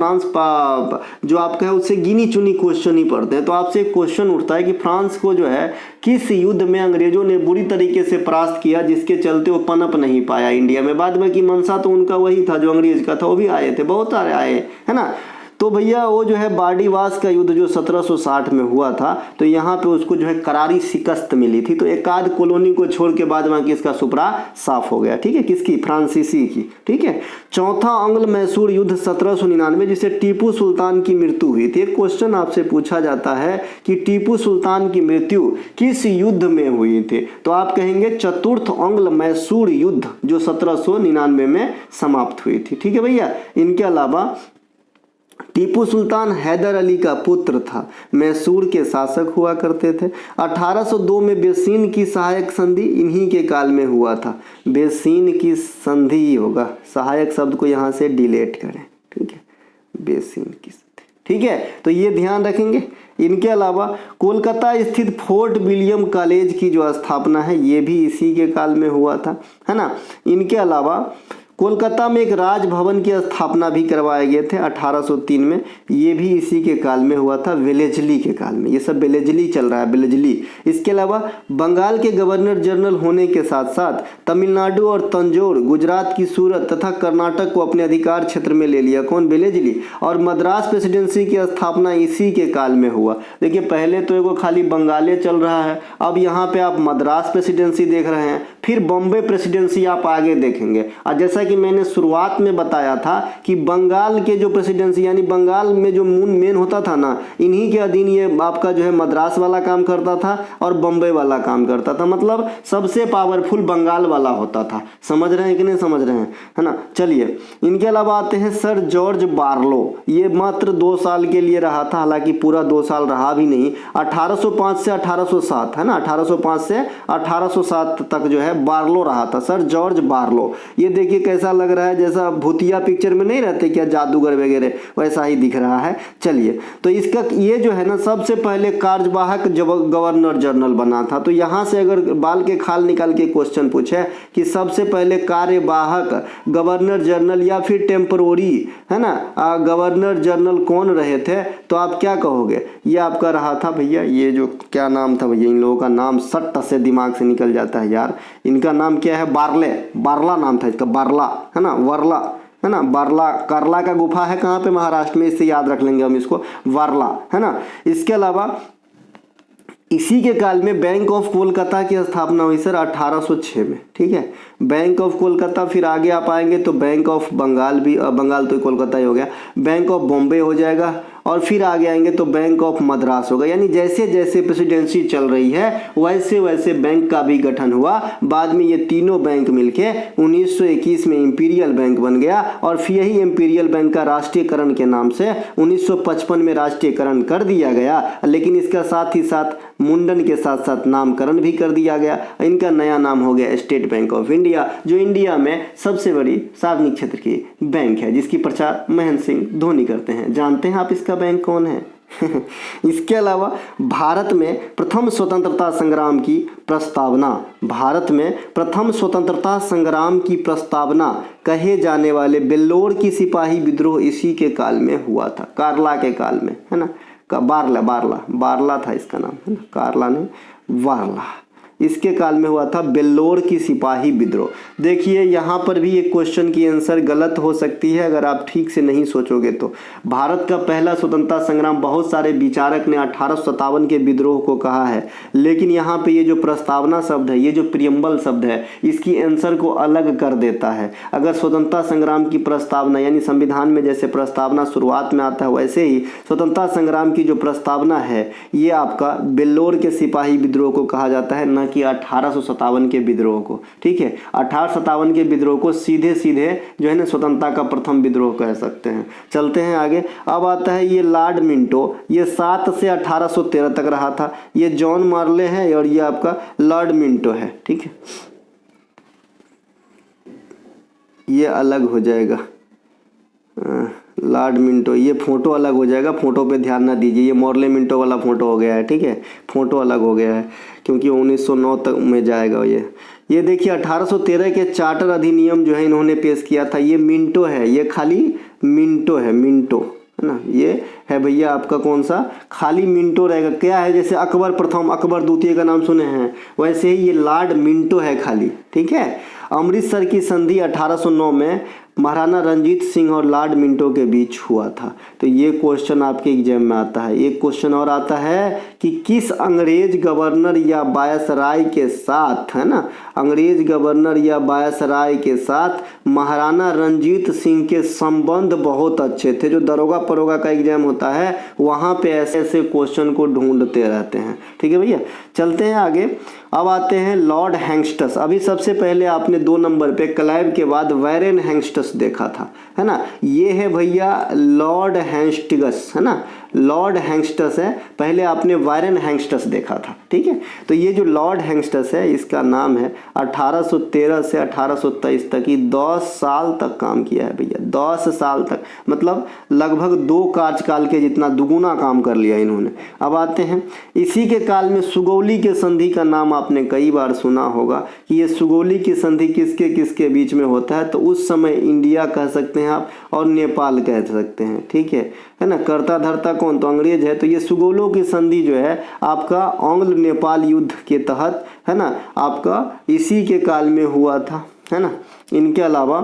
जो आपका है उससे गिनी चुनी क्वेश्चन ही पढ़ते हैं, तो आपसे एक क्वेश्चन उठता है कि फ्रांस को जो है किस युद्ध में अंग्रेजों ने बुरी तरीके से परास्त किया, जिसके चलते वो पनप नहीं पाया इंडिया में। बाद में की मंशा तो उनका वही था जो अंग्रेज का था, वो भी आए थे, बहुत सारे आए, है ना। तो भैया वो जो है बार्डीवास का युद्ध जो 1760 में हुआ था, तो यहाँ पे उसको जो है करारी शिकस्त मिली थी, तो एक आध कॉलोनी को छोड़ के बाद बाकी इसका सुपरा साफ हो गया, ठीक है, किसकी? फ्रांसीसी की, ठीक है। चौथा आंग्ल मैसूर युद्ध 1799 जिसे टीपू सुल्तान की मृत्यु हुई थी। एक क्वेश्चन आपसे पूछा जाता है कि टीपू सुल्तान की मृत्यु किस युद्ध में हुई थी? तो आप कहेंगे चतुर्थ आंग्ल मैसूर युद्ध जो 1799 में समाप्त हुई थी, ठीक है भैया। इनके अलावा टीपू सुल्तान हैदर अली का पुत्र था, मैसूर के शासक हुआ करते थे। 1802 में बेसिन की सहायक संधि इन्हीं के काल में हुआ था। बेसिन की संधि होगा, सहायक शब्द को यहाँ से डिलीट करें, ठीक है, बेसिन की संधि, ठीक है। तो ये ध्यान रखेंगे। इनके अलावा कोलकाता स्थित फोर्ट विलियम कॉलेज की जो स्थापना है ये भी इसी के काल में हुआ था, है ना। इनके अलावा कोलकाता में एक राजभवन की स्थापना भी करवाए गए थे 1803 में, ये भी इसी के काल में हुआ था, वेलेस्ली के काल में। ये सब वेलेस्ली चल रहा है, वेलेस्ली। इसके अलावा बंगाल के गवर्नर जनरल होने के साथ साथ तमिलनाडु और तंजौर, गुजरात की सूरत तथा कर्नाटक को अपने अधिकार क्षेत्र में ले लिया, कौन? वेलेस्ली। और मद्रास प्रेसिडेंसी की स्थापना इसी के काल में हुआ। देखिए पहले तो एगो खाली बंगाले चल रहा है, अब यहाँ पे आप मद्रास प्रेसिडेंसी देख रहे हैं, फिर बॉम्बे प्रेसिडेंसी आप आगे देखेंगे। और जैसा कि मैंने शुरुआत में बताया था कि बंगाल के जो प्रेसिडेंसी यानी बंगाल में जो मेन होता था ना, इन्हीं के अधीन ये आपका जो है मद्रास वाला काम करता था और बम्बई वाला काम करता था। मतलब सबसे पावरफुल बंगाल वाला होता था। समझ रहे हैं कि नहीं समझ रहे हैं, है ना। चलिए इनके अलावा आते हैं सर जॉर्ज बार्लो। ये मात्र 2 साल के लिए रहा था, हालांकि पूरा 2 साल रहा भी नहीं। 1805 से 1807, है ना, 1805 से 1807 तक जो है बार्लो रहा था, सर जॉर्ज बार्लो। ये देखिए कैसा लग रहा है, जैसा भूतिया पिक्चर में नहीं रहते क्या जादूगर वगैरह, वैसा ही दिख रहा है। चलिए तो इसका ये जो है ना सबसे पहले कार्यवाहक गवर्नर जनरल बना था। तो यहाँ से अगर बाल के खाल निकाल के क्वेश्चन पूछे कि सबसे पहले कार्यवाहक गवर्नर जनरल या फिर टेम्परोरी, है ना, गवर्नर जनरल कौन रहे थे, तो आप क्या कहोगे। ये आपका रहा था भैया, ये जो क्या नाम था भैया, इन लोगों का नाम सट से दिमाग से निकल जाता है यार। इनका नाम क्या है, बारला नाम था इसका, बारला, है ना, वर्ला, है ना, बारला। करला का गुफा है कहाँ पे, महाराष्ट्र में, इससे याद रख लेंगे हम इसको, वारला, है ना। इसके अलावा इसी के काल में बैंक ऑफ कोलकाता की स्थापना हुई सर 1806 में, ठीक है। बैंक ऑफ कोलकाता, फिर आगे आप आएंगे तो बैंक ऑफ बंगाल भी, बंगाल तो कोलकाता ही हो गया, बैंक ऑफ बॉम्बे हो जाएगा, और फिर आगे आएंगे तो बैंक ऑफ मद्रास होगा। यानी जैसे जैसे प्रेसिडेंसी चल रही है वैसे वैसे बैंक का भी गठन हुआ। बाद में ये तीनों बैंक मिलके 1921 में इंपीरियल बैंक बन गया, और फिर यही इंपीरियल बैंक का राष्ट्रीयकरण के नाम से 1955 में राष्ट्रीयकरण कर दिया गया। लेकिन इसका साथ ही साथ मुंडन के साथ साथ नामकरण भी कर दिया गया। इनका नया नाम हो गया स्टेट बैंक ऑफ इंडिया, जो इंडिया में सबसे बड़ी सार्वजनिक क्षेत्र की बैंक है, जिसकी प्रचार महेंद्र सिंह धोनी करते हैं। जानते हैं आप इसका बैंक कौन है? इसके अलावा भारत में प्रथम स्वतंत्रता संग्राम की प्रस्तावना, भारत में प्रथम स्वतंत्रता संग्राम की प्रस्तावना कहे जाने वाले बेल्लोर की सिपाही विद्रोह इसी के काल में हुआ था, कारला के काल में, है ना। बारला था इसका नाम, है ना, कारला ने वारला, इसके काल में हुआ था बेल्लोर की सिपाही विद्रोह। देखिए यहाँ पर भी एक क्वेश्चन की आंसर गलत हो सकती है अगर आप ठीक से नहीं सोचोगे तो। भारत का पहला स्वतंत्रता संग्राम बहुत सारे विचारक ने 1857 के विद्रोह को कहा है, लेकिन यहाँ पे ये जो प्रस्तावना शब्द है, ये जो प्रियम्बल शब्द है, इसकी आंसर को अलग कर देता है। अगर स्वतंत्रता संग्राम की प्रस्तावना यानी संविधान में जैसे प्रस्तावना शुरुआत में आता है, वैसे ही स्वतंत्रता संग्राम की जो प्रस्तावना है ये आपका बेल्लोर के सिपाही विद्रोह को कहा जाता है, न कि 1857 के विद्रोह को, ठीक है। 1857 के विद्रोह को सीधे सीधे जो है ना स्वतंत्रता का प्रथम विद्रोह कह सकते हैं। चलते हैं आगे। अब आता है ये लॉर्ड मिंटो, ये 7 से 1813 तक रहा था। ये जॉन मार्ले है और ये आपका लॉर्ड मिंटो है, ठीक है। ये अलग हो जाएगा, लॉर्ड मिंटो, ये फोटो अलग हो जाएगा, फोटो पे ध्यान ना दीजिए, ये मॉर्ले मिंटो वाला फोटो हो गया है, ठीक है। फोटो अलग हो गया है क्योंकि 1909 तक में जाएगा ये देखिए 1813 के चार्टर अधिनियम जो है इन्होंने पेश किया था। ये मिंटो है, ये खाली मिंटो है, मिंटो, है ना। ये है भैया आपका कौन सा, खाली मिंटो रहेगा। क्या है, जैसे अकबर प्रथम, अकबर द्वितीय का नाम सुने हैं, वैसे ही ये लॉर्ड मिंटो है खाली, ठीक है। अमृतसर की संधि 1809 में महाराणा रंजीत सिंह और लॉर्ड मिंटो के बीच हुआ था। तो ये क्वेश्चन आपके एग्जाम में आता है। एक क्वेश्चन और आता है कि किस अंग्रेज गवर्नर या वायसराय के साथ, है ना, अंग्रेज गवर्नर या वायसराय के साथ महाराणा रंजीत सिंह के संबंध बहुत अच्छे थे। जो दरोगा परोगा का एग्जाम होता है वहाँ पे ऐसे ऐसे क्वेश्चन को ढूंढते रहते हैं, ठीक है भैया। चलते हैं आगे। अब आते हैं लॉर्ड हैंगस्टस। अभी सबसे पहले आपने 2 नंबर पे क्लाइव के बाद वैरेन हैंगस्टस देखा था, है ना। ये है भैया लॉर्ड हैंगस्टिगस, है ना, लॉर्ड हैंगस्टस है। पहले आपने वारेन हैंगस्टस देखा था, ठीक है। तो ये जो लॉर्ड हैंगस्टस है इसका नाम है 1813 से 1823 तक, 10 साल तक काम किया है भैया, 10 साल तक, मतलब लगभग 2 कार्यकाल के जितना दुगुना काम कर लिया इन्होंने। अब आते हैं इसी के काल में सुगौली के संधि का नाम आपने कई बार सुना होगा कि ये सुगौली की संधि किसके किसके बीच में होता है। तो उस समय इंडिया कह सकते हैं आप और नेपाल कह सकते हैं, ठीक है ना। कर्ता धर्ता कौन, तो अंग्रेज है। तो ये सुगौलों की संधि जो है आपका आंग्ल नेपाल युद्ध के तहत, है ना, आपका इसी के काल में हुआ था, है ना। इनके अलावा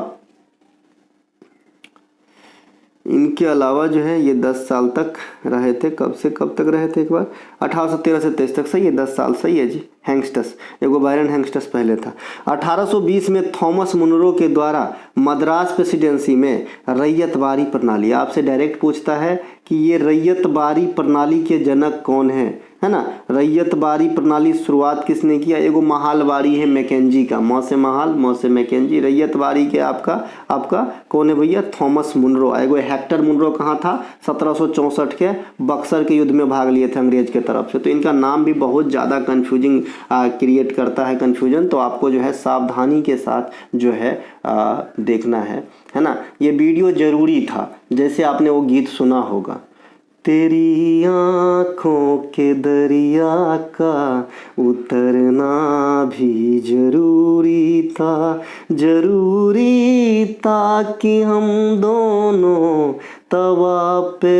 इनके अलावा जो है ये 10 साल तक रहे थे। कब से कब तक रहे थे एक बार? 1813 से 23 तक। सही है, 10 साल सही है जी। हैंगस्टस, एगो बायरन हैंगस्टस पहले था। 1820 में थॉमस मुनरो के द्वारा मद्रास प्रेसिडेंसी में रैयतवारी प्रणाली, आपसे डायरेक्ट पूछता है कि ये रैयतवारी प्रणाली के जनक कौन है ना। रैयतवारी प्रणाली शुरुआत किसने किया? एगो महालवारी है मैकेंजी का, म से महाल म से मैकेंजी। रैयतवारी के आपका कौन है भैया? Thomas Munro. एगो हेक्टर मुनरो कहाँ था? 1764 के बक्सर के युद्ध में भाग लिए थे अंग्रेज के तरफ से। तो इनका नाम भी बहुत ज़्यादा कन्फ्यूजिंग क्रिएट करता है, कन्फ्यूजन। तो आपको जो है सावधानी के साथ जो है देखना है ना। ये वीडियो ज़रूरी था। जैसे आपने वो गीत सुना होगा, तेरी आँखों के दरिया का उतरना भी जरूरी था कि हम दोनों तवा पे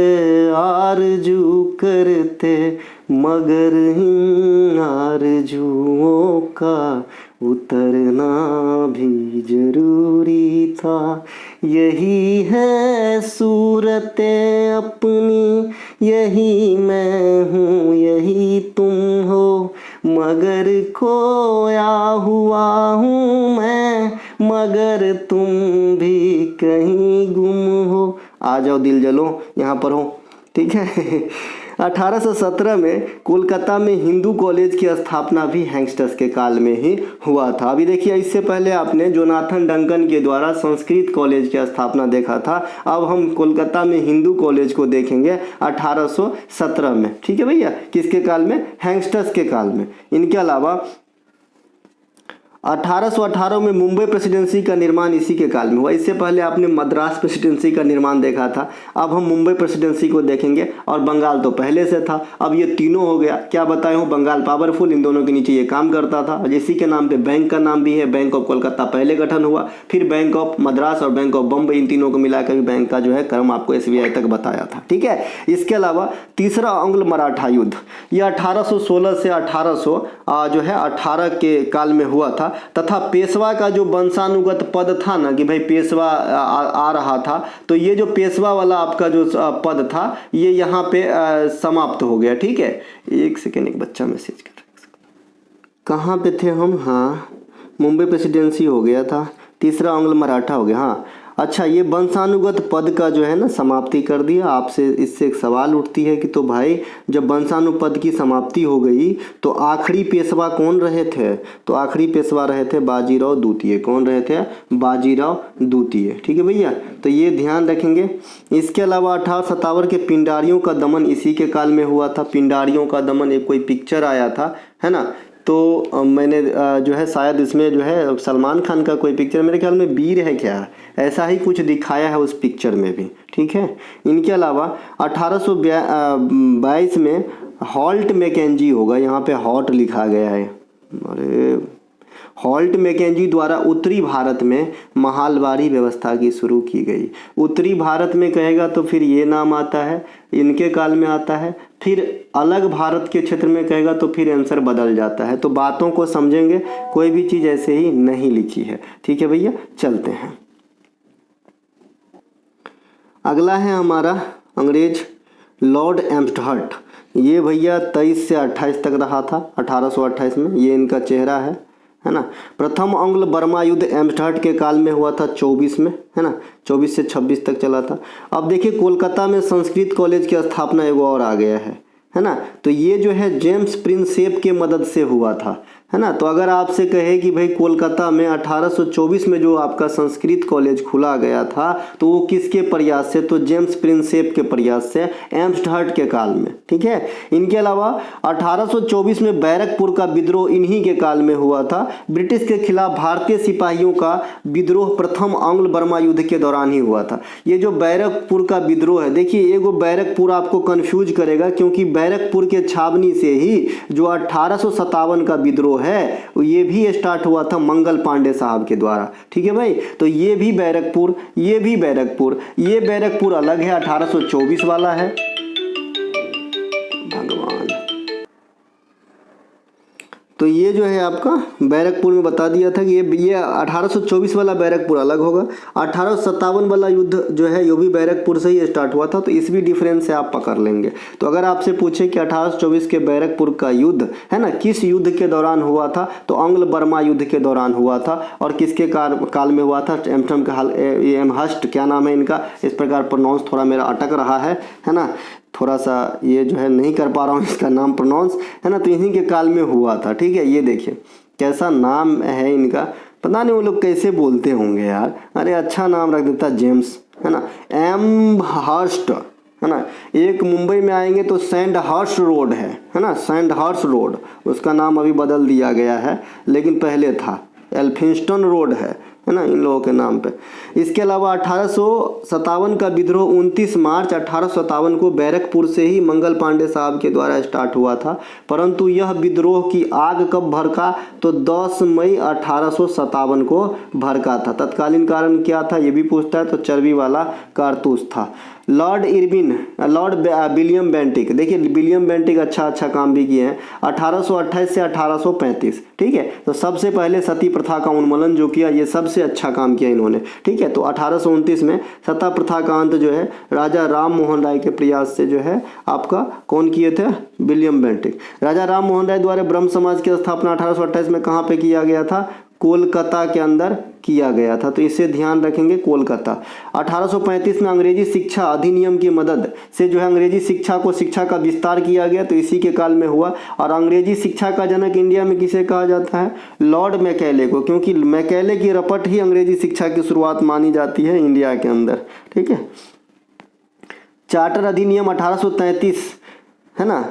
आरजू करते, मगर इन आरजुओं का उतरना भी जरूरी था। यही है सूरत अपनी, यही मैं हूँ यही तुम हो, मगर खोया हुआ हूँ मैं, मगर तुम भी कहीं गुम हो। आ जाओ दिल जलो, यहाँ पर हो, ठीक है। 1817 में कोलकाता में हिंदू कॉलेज की स्थापना भी हैंगस्टस के काल में ही हुआ था। अभी देखिए, इससे पहले आपने जोनाथन डंकन के द्वारा संस्कृत कॉलेज की स्थापना देखा था। अब हम कोलकाता में हिंदू कॉलेज को देखेंगे 1817 में, ठीक है भैया। किसके काल में? हैंगस्टस के काल में। इनके अलावा 1818 में मुंबई प्रेसिडेंसी का निर्माण इसी के काल में हुआ। इससे पहले आपने मद्रास प्रेसिडेंसी का निर्माण देखा था। अब हम मुंबई प्रेसिडेंसी को देखेंगे। और बंगाल तो पहले से था। अब ये तीनों हो गया। क्या बताया हूँ? बंगाल पावरफुल, इन दोनों के नीचे ये काम करता था। और इसी के नाम पे बैंक का नाम भी है। बैंक ऑफ कोलकाता पहले गठन हुआ, फिर बैंक ऑफ मद्रास और बैंक ऑफ बम्बई, इन तीनों को मिलाकर बैंक का जो है क्रम आपको SBI तक बताया था, ठीक है। इसके अलावा तीसरा आंग्ल मराठा युद्ध, ये 1816 से 1818 के काल में हुआ था। तथा पेशवा का जो वंशानुगत पद था ना, कि भाई पेशवा आ रहा था, तो ये जो पेशवा वाला आपका जो पद था, ये यहाँ पे समाप्त हो गया, ठीक है। एक सेकेंड, एक बच्चा मैसेज कर रहा है। कहाँ पे थे हम? हाँ, मुंबई प्रेसिडेंसी हो गया था, तीसरा आंग्ल मराठा हो गया। हाँ अच्छा, ये वंशानुगत पद का जो है ना समाप्ति कर दिया। आपसे इससे एक सवाल उठती है कि तो भाई जब वंशानुपद की समाप्ति हो गई तो आखिरी पेशवा कौन रहे थे? तो आखिरी पेशवा रहे थे बाजीराव द्वितीय। कौन रहे थे? बाजीराव द्वितीय, ठीक है भैया। तो ये ध्यान रखेंगे। इसके अलावा 1857 के पिंडारियों का दमन इसी के काल में हुआ था। पिंडारियों का दमन, एक कोई पिक्चर आया था, है ना। तो मैंने जो है शायद इसमें जो है सलमान खान का कोई पिक्चर, मेरे ख्याल में वीर है क्या, ऐसा ही कुछ दिखाया है उस पिक्चर में भी, ठीक है। इनके अलावा 1822 में हॉल्ट मैकेंजी होगा। यहाँ पे हॉट लिखा गया है, अरे हॉल्ट मैकेंजी द्वारा उत्तरी भारत में महालवारी व्यवस्था की शुरू की गई। उत्तरी भारत में कहेगा तो फिर ये नाम आता है, इनके काल में आता है। फिर अलग भारत के क्षेत्र में कहेगा तो फिर आंसर बदल जाता है। तो बातों को समझेंगे, कोई भी चीज़ ऐसे ही नहीं लिखी है, ठीक है भैया। चलते हैं, अगला है हमारा अंग्रेज लॉर्ड एम्स्टहर्ट। ये भैया 23 से 28 तक रहा था, 1828 में। ये इनका चेहरा है ना। प्रथम आंग्ल बर्मा युद्ध एम्स्टहर्ट के काल में हुआ था 24 में, है ना। 24 से 26 तक चला था। अब देखिए, कोलकाता में संस्कृत कॉलेज की स्थापना एगो और आ गया है ना। तो ये जो है जेम्स प्रिंसेप के मदद से हुआ था, है ना। तो अगर आपसे कहे कि भाई कोलकाता में 1824 में जो आपका संस्कृत कॉलेज खुला गया था, तो वो किसके प्रयास से? तो जेम्स प्रिंसेप के प्रयास से, एम्स्टहर्ट के काल में, ठीक है। इनके अलावा 1824 में बैरकपुर का विद्रोह इन्हीं के काल में हुआ था। ब्रिटिश के खिलाफ भारतीय सिपाहियों का विद्रोह प्रथम आंग्ल बर्मा युद्ध के दौरान ही हुआ था। ये जो बैरकपुर का विद्रोह है, देखिए एगो बैरकपुर आपको कंफ्यूज करेगा, क्योंकि बैरकपुर के छावनी से ही जो 1857 का विद्रोह है, ये भी स्टार्ट हुआ था मंगल पांडे साहब के द्वारा, ठीक है भाई। तो ये भी बैरकपुर, ये भी बैरकपुर, ये बैरकपुर अलग है, 1824 वाला है। भगवान, तो ये जो है आपका बैरकपुर में बता दिया था कि ये 1824 वाला बैरकपुर अलग होगा। 1857 वाला युद्ध जो है ये भी बैरकपुर से ही स्टार्ट हुआ था, तो इस भी डिफरेंस से आप पकड़ लेंगे। तो अगर आपसे पूछे कि 1824 के बैरकपुर का युद्ध है ना किस युद्ध के दौरान हुआ था, तो अंग्ल बर्मा युद्ध के दौरान हुआ था। और किसके काल में हुआ था? एमहर्स्ट, क्या नाम है इनका, इस प्रकार प्रोनाउंस थोड़ा मेरा अटक रहा है ना, थोड़ा सा ये जो है नहीं कर पा रहा हूँ इसका नाम प्रोनाउंस, है ना। तो इन्हीं के काल में हुआ था, ठीक है। ये देखिए कैसा नाम है इनका, पता नहीं वो लोग कैसे बोलते होंगे यार। अरे अच्छा नाम रख देता जेम्स, है ना, एमहर्स्ट, है ना। एक मुंबई में आएंगे तो सैंडहर्स्ट रोड है ना, सैंडहर्स्ट रोड, उसका नाम अभी बदल दिया गया है, लेकिन पहले था एल्फिंस्टन रोड है ना इन लोगों के नाम पे। इसके अलावा 1857 का विद्रोह 29 मार्च 1857 को बैरकपुर से ही मंगल पांडे साहब के द्वारा स्टार्ट हुआ था, परंतु यह विद्रोह की आग कब भड़का? तो 10 मई 1857 को भड़का था। तत्कालीन कारण क्या था ये भी पूछता है, तो चर्बी वाला कारतूस था। लॉर्ड विलियम बेंटिक, देखिए विलियम बेंटिक अच्छा काम भी किए हैं 1828 से 1835, ठीक है। तो सबसे पहले सती प्रथा का उन्मूलन जो किया, ये सबसे अच्छा काम किया इन्होंने, ठीक है। तो 1829 में सती प्रथा का अंत जो है राजा राम मोहन राय के प्रयास से जो है आपका कौन किए थे? William Bentinck. राजा राम मोहन राय द्वारा ब्रह्म समाज की स्थापना 1828 में कहाँ पे किया गया था? कोलकाता के अंदर किया गया था, तो इसे ध्यान रखेंगे, कोलकाता। 1835 में अंग्रेजी शिक्षा अधिनियम की मदद से जो है अंग्रेजी शिक्षा का विस्तार किया गया, तो इसी के काल में हुआ। और अंग्रेजी शिक्षा का जनक इंडिया में किसे कहा जाता है? लॉर्ड मैकेले को, क्योंकि मैकेले की रपट ही अंग्रेजी शिक्षा की शुरुआत मानी जाती है इंडिया के अंदर, ठीक है। चार्टर अधिनियम 1833, है ना,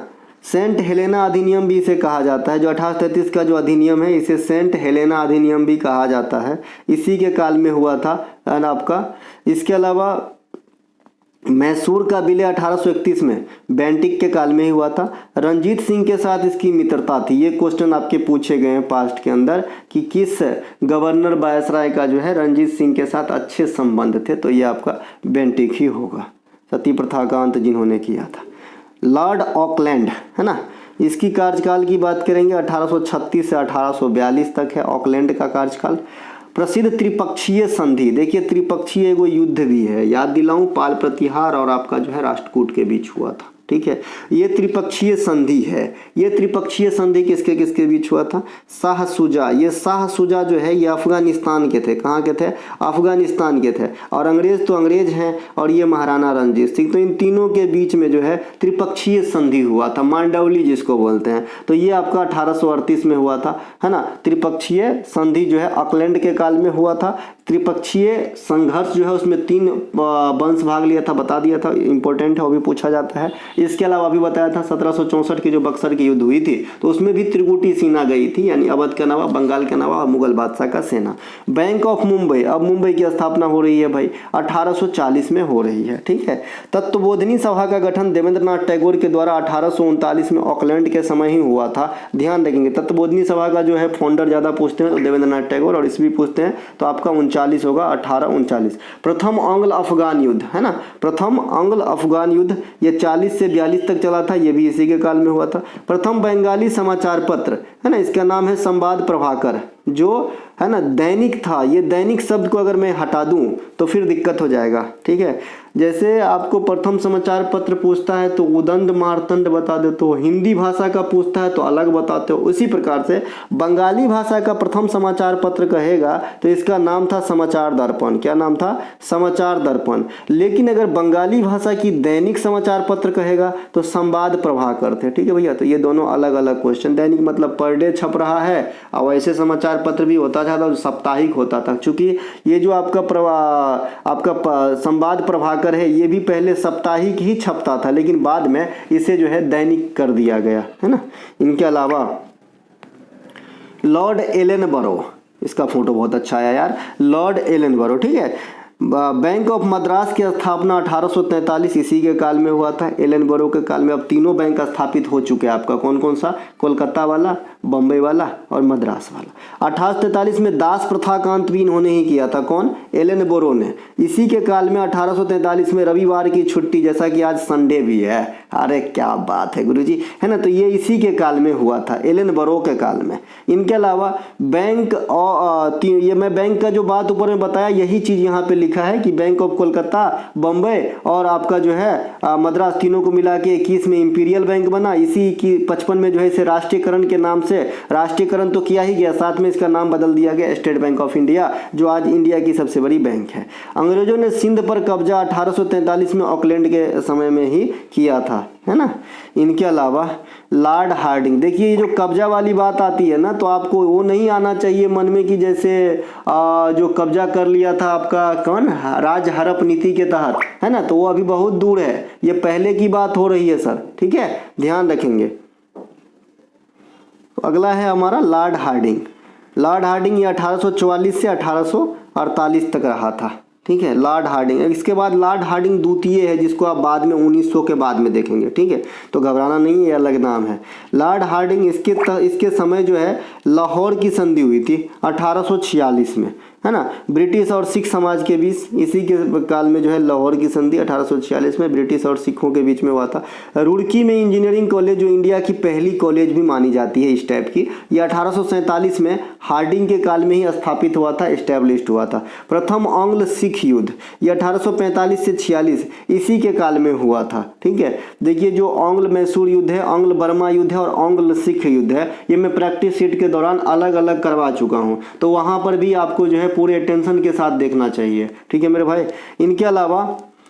सेंट हेलेना अधिनियम भी इसे कहा जाता है। जो 1833 का जो अधिनियम है इसे सेंट हेलेना अधिनियम भी कहा जाता है, इसी के काल में हुआ था, है ना आपका। इसके अलावा मैसूर का विलय 1831 में बेंटिक के काल में ही हुआ था। रंजीत सिंह के साथ इसकी मित्रता थी, ये क्वेश्चन आपके पूछे गए हैं पास्ट के अंदर कि किस गवर्नर वायसराय का जो है रंजीत सिंह के साथ अच्छे संबंध थे, तो ये आपका बेंटिक ही होगा, सती प्रथा का अंत जिन्होंने किया था। लॉर्ड ऑकलैंड, है ना, इसकी कार्यकाल की बात करेंगे 1836 से 1842 तक है ऑकलैंड का कार्यकाल। प्रसिद्ध त्रिपक्षीय संधि, देखिए त्रिपक्षीय एगो युद्ध भी है, याद दिलाऊं, पाल प्रतिहार और आपका जो है राष्ट्रकूट के बीच हुआ था, ठीक है। ये त्रिपक्षीय संधि है। ये त्रिपक्षीय संधि किसके किसके बीच हुआ था? शाह शुजा, ये शाह शुजा जो है ये अफगानिस्तान के थे, कहाँ के थे? अफगानिस्तान के थे। और अंग्रेज तो अंग्रेज हैं, और ये महाराणा रणजीत सिंह, तो इन तीनों के बीच में जो है त्रिपक्षीय संधि हुआ था, मांडवली जिसको बोलते हैं। तो ये आपका 1838 में हुआ था, है ना। त्रिपक्षीय संधि जो है ऑकलैंड के काल में हुआ था। त्रिपक्षीय संघर्ष जो है उसमें 3 वंश भाग लिया था, बता दिया था, इंपॉर्टेंट है, वो भी पूछा जाता है। इसके अलावा अभी बताया था 1764 की जो बक्सर की युद्ध हुई थी, तो उसमें भी त्रिकुटी सेना गई थी, यानी अवध के अलावा बंगाल के अलावा मुगल बादशाह का सेना। बैंक ऑफ मुंबई, अब मुंबई की स्थापना हो रही है भाई 1840 में हो रही है, ठीक है। तत्वबोधिनी सभा का गठन देवेंद्रनाथ टैगोर के द्वारा 1839 में ऑकलैंड के समय ही हुआ था, ध्यान रखेंगे। तत्वबोधिनी सभा का जो है फाउंडर ज्यादा पूछते हैं तो देवेंद्रनाथ टैगोर, और इस भी पूछते हैं तो आपका 39 होगा, 1839। प्रथम अंग्ल अफगान युद्ध, है ना, प्रथम अंग्ल अफगान युद्ध ये 40 से 42 तक चला था, ये भी इसी के काल में हुआ था। प्रथम बंगाली समाचार पत्र, है ना, इसका नाम है संवाद प्रभाकर, जो है ना दैनिक था। ये दैनिक शब्द को अगर मैं हटा दूं तो फिर दिक्कत हो जाएगा, ठीक है। जैसे आपको प्रथम समाचार पत्र पूछता है तो उदंड मारतंड बता देते हो, हिंदी भाषा का पूछता है तो अलग बताते हो। उसी प्रकार से बंगाली भाषा का प्रथम समाचार पत्र कहेगा तो इसका नाम था समाचार दर्पण। क्या नाम था? समाचार दर्पण। लेकिन अगर बंगाली भाषा की दैनिक समाचार पत्र कहेगा तो संवाद प्रभाकर थे, ठीक है भैया। तो ये दोनों अलग अलग क्वेश्चन, दैनिक मतलब पर डे छप रहा है, और वैसे समाचार पत्र भी होता था जो साप्ताहिक होता था। क्योंकि ये जो आपका संवाद प्रभाकर है ये भी पहले साप्ताहिक ही छपता था, लेकिन बाद में इसे जो है दैनिक कर दिया गया, है ना। इनके अलावा लॉर्ड एलन बरो, इसका फोटो बहुत अच्छा आया यार, लॉर्ड एलन बरो, ठीक है। बैंक ऑफ मद्रास की स्थापना 1843 ईस्वी के काल में हुआ था, एलन बरो के काल में। अब तीनों बैंक स्थापित हो चुके हैं आपका, कौन कौन सा, कोलकाता वाला, बम्बई वाला और मद्रास वाला। 1843 में दास प्रथा का अंत भी इन्होंने ही किया था, कौन, एलन बोरो ने। इसी के काल में 1843 में रविवार की छुट्टी, जैसा कि आज संडे भी है, अरे क्या बात है गुरुजी, है ना, तो ये इसी के काल में हुआ था, एलन बोरो के काल में। इनके अलावा बैंक और ये मैं बैंक का जो बात ऊपर में बताया यही चीज़ यहाँ पे लिखा है कि बैंक ऑफ कोलकाता, बम्बई और आपका जो है मद्रास, तीनों को मिला के 21 में इंपीरियल बैंक बना। इसी की 55 में जो है इसे राष्ट्रीयकरण के नाम से राष्ट्रीयकरण तो किया ही गया, साथ में इसका नाम बदल दिया गया स्टेट बैंक ऑफ इंडिया, जो आज इंडिया की सबसे बड़ी बैंक है। अंग्रेजों ने सिंध पर कब्जा 1843 में ऑकलैंड के समय में ही किया था, है ना। इनके अलावा लॉर्ड हार्डिंग, देखिए ये जो कब्जा वाली बात आती है ना, तो आपको वो नहीं आना चाहिए मन में कि जैसे जो कब्जा कर लिया था आपका कौन, राज हड़प नीति के तहत, है ना, तो वो अभी बहुत दूर है, ये पहले की बात हो रही है सर, ठीक है, ध्यान रखेंगे। तो अगला है हमारा लॉर्ड हार्डिंग। लॉर्ड हार्डिंग ये 1844 से 1848 तक रहा था, ठीक है, लॉर्ड हार्डिंग। इसके बाद लॉर्ड हार्डिंग द्वितीय है, जिसको आप बाद में 1900 के बाद में देखेंगे, ठीक है, तो घबराना नहीं है, ये अलग नाम है। लॉर्ड हार्डिंग इसके समय जो है लाहौर की संधि हुई थी 1846 में, है ना, ब्रिटिश और सिख समाज के बीच। इसी के काल में जो है लाहौर की संधि 1846 में ब्रिटिश और सिखों के बीच में हुआ था। रुड़की में इंजीनियरिंग कॉलेज, जो इंडिया की पहली कॉलेज भी मानी जाती है इस टाइप की, ये 1847 में हार्डिंग के काल में ही स्थापित हुआ था, इस्टेब्लिश्ड हुआ था। प्रथम आंग्ल सिख युद्ध ये 1845 से 46 इसी के काल में हुआ था, ठीक है। देखिए जो आंग्ल मैसूर युद्ध है, आंग्ल बर्मा युद्ध है और आंग्ल सिख युद्ध है, ये मैं प्रैक्टिस शीट के दौरान अलग अलग करवा चुका हूँ, तो वहाँ पर भी आपको जो है पूरे अटेंशन के साथ देखना चाहिए, ठीक है मेरे भाई। इनके अलावा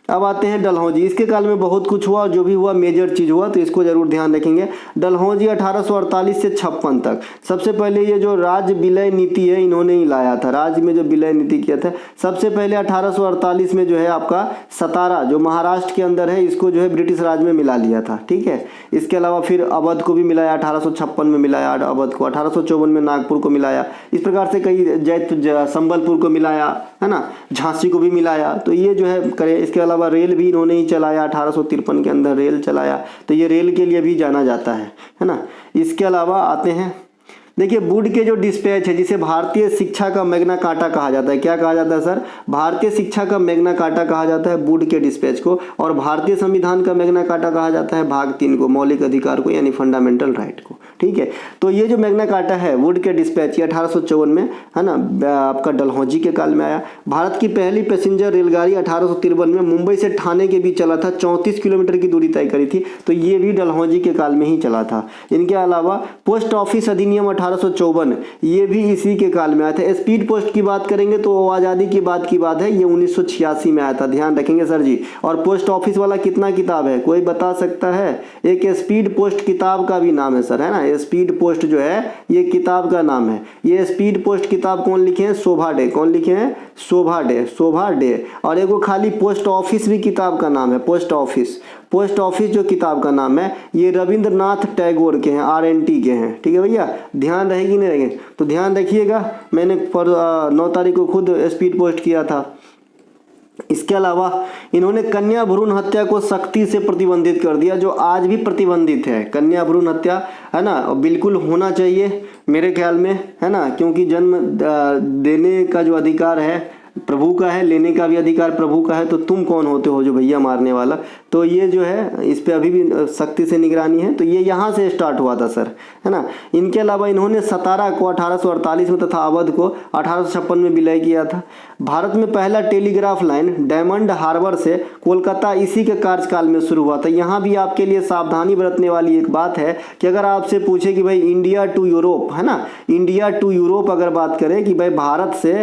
अब आते हैं डलहौजी। इसके काल में बहुत कुछ हुआ, जो भी हुआ मेजर चीज़ हुआ, तो इसको जरूर ध्यान रखेंगे। डलहौजी 1848 से 56 तक। सबसे पहले ये जो राज विलय नीति है इन्होंने ही लाया था, राज्य में जो विलय नीति किया था। सबसे पहले 1848 में जो है आपका सतारा, जो महाराष्ट्र के अंदर है, इसको जो है ब्रिटिश राज में मिला लिया था, ठीक है। इसके अलावा फिर अवध को भी मिलाया, 1856 में मिलाया अवध को, 1854 में नागपुर को मिलाया, इस प्रकार से कई संबलपुर को मिलाया, है ना, झांसी को भी मिलाया, तो ये जो है करे। इसके अलावा रेल भी इन्होंने ही चलाया, 1853 के अंदर रेल चलाया, तो ये रेल के लिए भी जाना जाता है ना। इसके अलावा आते हैं, देखिए वुड के जो डिस्पैच है, जिसे भारतीय शिक्षा का मैग्ना कार्टा कहा जाता है, क्या कहा जाता है सर, भारतीय शिक्षा का मैग्ना कार्टा कहा जाता है वुड के डिस्पैच को, और भारतीय संविधान का मैग्ना कार्टा कहा जाता है भाग 3 को, मौलिक अधिकार को, यानी फंडामेंटल राइट को, ठीक है। तो ये जो मैग्ना कार्टा है वुड के डिस्पैच, ये 1854 में, है ना, आपका डलहौजी के काल में आया। भारत की पहली पैसेंजर रेलगाड़ी 1853 में मुंबई से ठाणे के बीच चला था, 34 किलोमीटर की दूरी तय करी थी, तो ये भी डलहौजी के काल में ही चला था। इनके अलावा पोस्ट ऑफिस अधिनियम 1854, ये भी इसी के काल में आया था। स्पीड पोस्ट की बात करेंगे तो आज़ादी की बात है, ये 1986 में आया था, ध्यान रखेंगे सर जी। और पोस्ट ऑफिस वाला कितना किताब है, कोई बता सकता है? एक स्पीड पोस्ट किताब का भी नाम है सर, है ना, स्पीड पोस्ट जो है ये किताब का नाम है। ये स्पीड पोस्ट किताब कौन लिखे हैं? शोभा डे। कौन लिखे हैं? शोभा डे। और एक वो खाली पोस्ट ऑफिस भी किताब का नाम है, पोस्ट ऑफिस जो किताब का नाम है ये रविंद्रनाथ टैगोर के हैं, RNT के हैं, ठीक है भैया, ध्यान रहेगी नहीं रहेंगे तो ध्यान रखिएगा। मैंने 9 तारीख को खुद स्पीड पोस्ट किया था। इसके अलावा इन्होंने कन्या भ्रूण हत्या को सख्ती से प्रतिबंधित कर दिया, जो आज भी प्रतिबंधित है। कन्या भ्रूण हत्या, है ना, बिल्कुल होना चाहिए मेरे ख्याल में, है ना, क्योंकि जन्म देने का जो अधिकार है प्रभु का है, लेने का भी अधिकार प्रभु का है, तो तुम कौन होते हो जो भैया मारने वाला। तो ये जो है इस पे अभी भी सख्ती से निगरानी है, तो ये यहाँ से स्टार्ट हुआ था सर, है ना। इनके अलावा इन्होंने सतारा को 1848 में तथा अवध को 1856 में विलय किया था। भारत में पहला टेलीग्राफ लाइन डायमंड हार्बर से कोलकाता इसी के कार्यकाल में शुरू हुआ था। यहाँ भी आपके लिए सावधानी बरतने वाली एक बात है कि अगर आपसे पूछे कि भाई इंडिया टू यूरोप, है ना, इंडिया टू यूरोप अगर बात करें कि भाई भारत से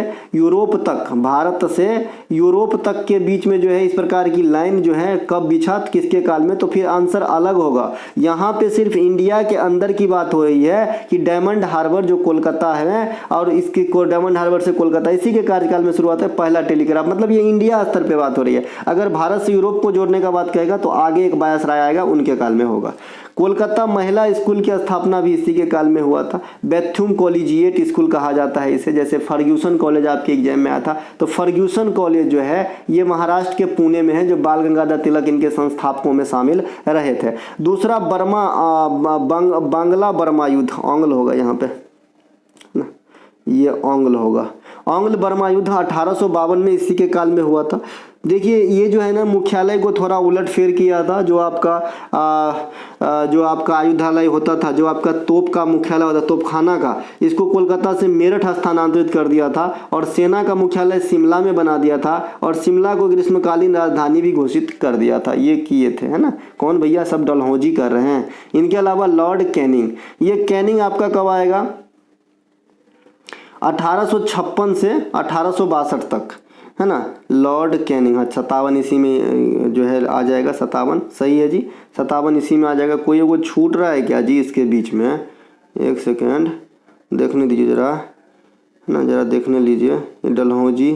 यूरोप तक के बीच में जो है इस प्रकार की लाइन जो है कब बिछा, किसके काल में, तो फिर आंसर अलग होगा। यहाँ पे सिर्फ इंडिया के अंदर की बात हो रही है कि डायमंड हार्बर जो कोलकाता है, और इसकी डायमंड हार्बर से कोलकाता इसी के कार्यकाल में शुरुआत है पहला टेलीग्राफ, मतलब ये इंडिया स्तर पे बात हो रही है। अगर भारत से यूरोप को जोड़ने का बात कहेगा तो आगे एक बायस राय आएगा, उनके काल में होगा। कोलकाता महिला स्कूल की स्थापना भी इसी के काल में हुआ था। बेथुम कॉलेजिएट स्कूल कहा जाता है इसे, जैसे फर्ग्यूसन कॉलेज आपके एग्जाम में आया था, तो फर्ग्यूसन कॉलेज जो है ये महाराष्ट्र के पुणे में है, जो बाल गंगाधर तिलक इनके संस्थापकों में शामिल रहे थे। दूसरा बांग्ला बर्मा युद्ध, आंग्ल होगा यहाँ पे ना, ये आंग्ल होगा। आंग्ल बर्मा युद्ध 1852 में इसी के काल में हुआ था। देखिए ये जो है ना मुख्यालय को थोड़ा उलट फेर किया था। जो आपका आयुधालय होता था, जो आपका तोप का मुख्यालय होता, तोपखाना का, इसको कोलकाता से मेरठ स्थानांतरित कर दिया था और सेना का मुख्यालय शिमला में बना दिया था और शिमला को ग्रीष्मकालीन राजधानी भी घोषित कर दिया था। ये किए थे, है ना। कौन भैया, सब डलहौजी कर रहे हैं। इनके अलावा लॉर्ड कैनिंग, ये कैनिंग आपका कब आएगा? 1856 से 1862 तक, है ना। लॉर्ड कैनिंग, 57 इसी में जो है आ जाएगा, 57 सही है जी, 57 इसी में आ जाएगा। कोई वो छूट रहा है क्या जी इसके बीच में? एक सेकेंड देखने दीजिए ज़रा, है ना, ज़रा देखने लीजिए। डलहौजी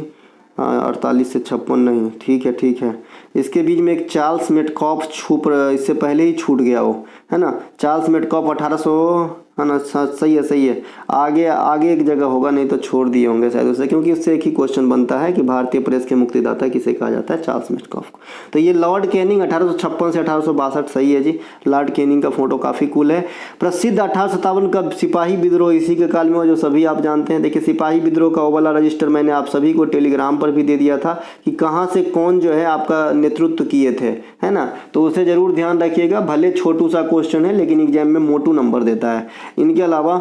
48 से 56 नहीं, ठीक है। इसके बीच में एक चार्ल्स मेटकॉफ छुप, इससे पहले ही छूट गया वो, है ना। चार्ल्स मेटकॉफ 1800, है ना, सही है। आगे एक जगह होगा, नहीं तो छोड़ दिए होंगे शायद उसे, क्योंकि उससे एक ही क्वेश्चन बनता है कि भारतीय प्रेस के मुक्तिदाता किसे कहा जाता है? चार्ल्स मेटकॉफ को। तो ये लॉर्ड कैनिंग 1856 से 1862 सही है जी। लॉर्ड कैनिंग का फोटो काफ़ी कूल है। प्रसिद्ध 1857 का सिपाही विद्रोह इसी के काल में हुआ, जो सभी आप जानते हैं। देखिए सिपाही विद्रोह का वो वाला रजिस्टर मैंने आप सभी को टेलीग्राम पर भी दे दिया था कि कहाँ से कौन जो है आपका नेतृत्व किए थे, है ना। तो उसे ज़रूर ध्यान रखिएगा, भले छोटू सा क्वेश्चन है लेकिन एग्जाम में मोटू नंबर देता है। इनके अलावा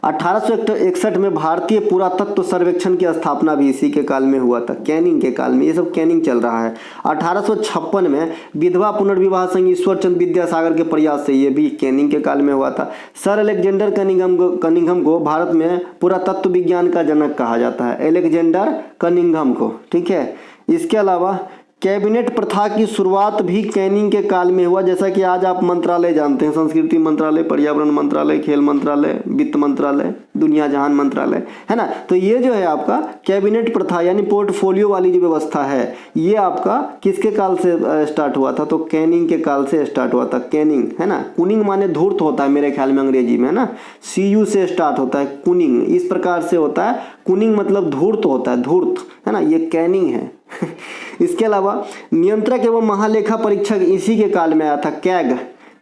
1861 में भारतीय पुरातत्व सर्वेक्षण की स्थापना भी इसी के काल में हुआ था, कैनिंग के काल में। ये सब कैनिंग चल रहा है। 1856 में विधवा पुनर्विवाह संघ ईश्वरचंद विद्यासागर के प्रयास से, ये भी कैनिंग के काल में हुआ था। सर अलेक्जेंडर कनिंघम को भारत में पुरातत्व विज्ञान का जनक कहा जाता है, अलेक्जेंडर कनिंघम को, ठीक है। इसके अलावा कैबिनेट प्रथा की शुरुआत भी कैनिंग के काल में हुआ। जैसा कि आज आप मंत्रालय जानते हैं, संस्कृति मंत्रालय, पर्यावरण मंत्रालय, खेल मंत्रालय, वित्त मंत्रालय, दुनिया जहान मंत्रालय, है ना। तो ये जो है आपका कैबिनेट प्रथा यानी पोर्टफोलियो वाली जो व्यवस्था है, ये आपका किसके काल से स्टार्ट हुआ था? तो कैनिंग के काल से स्टार्ट हुआ था। कैनिंग, है ना। कुनिंग माने धूर्त होता है मेरे ख्याल में अंग्रेजी में, है ना। CU से स्टार्ट होता है, कुनिंग इस प्रकार से होता है। कुनिंग मतलब धूर्त होता है, धूर्त, है ना। ये कैनिंग है। इसके अलावा नियंत्रक एवं महालेखा परीक्षक इसी के काल में आया था।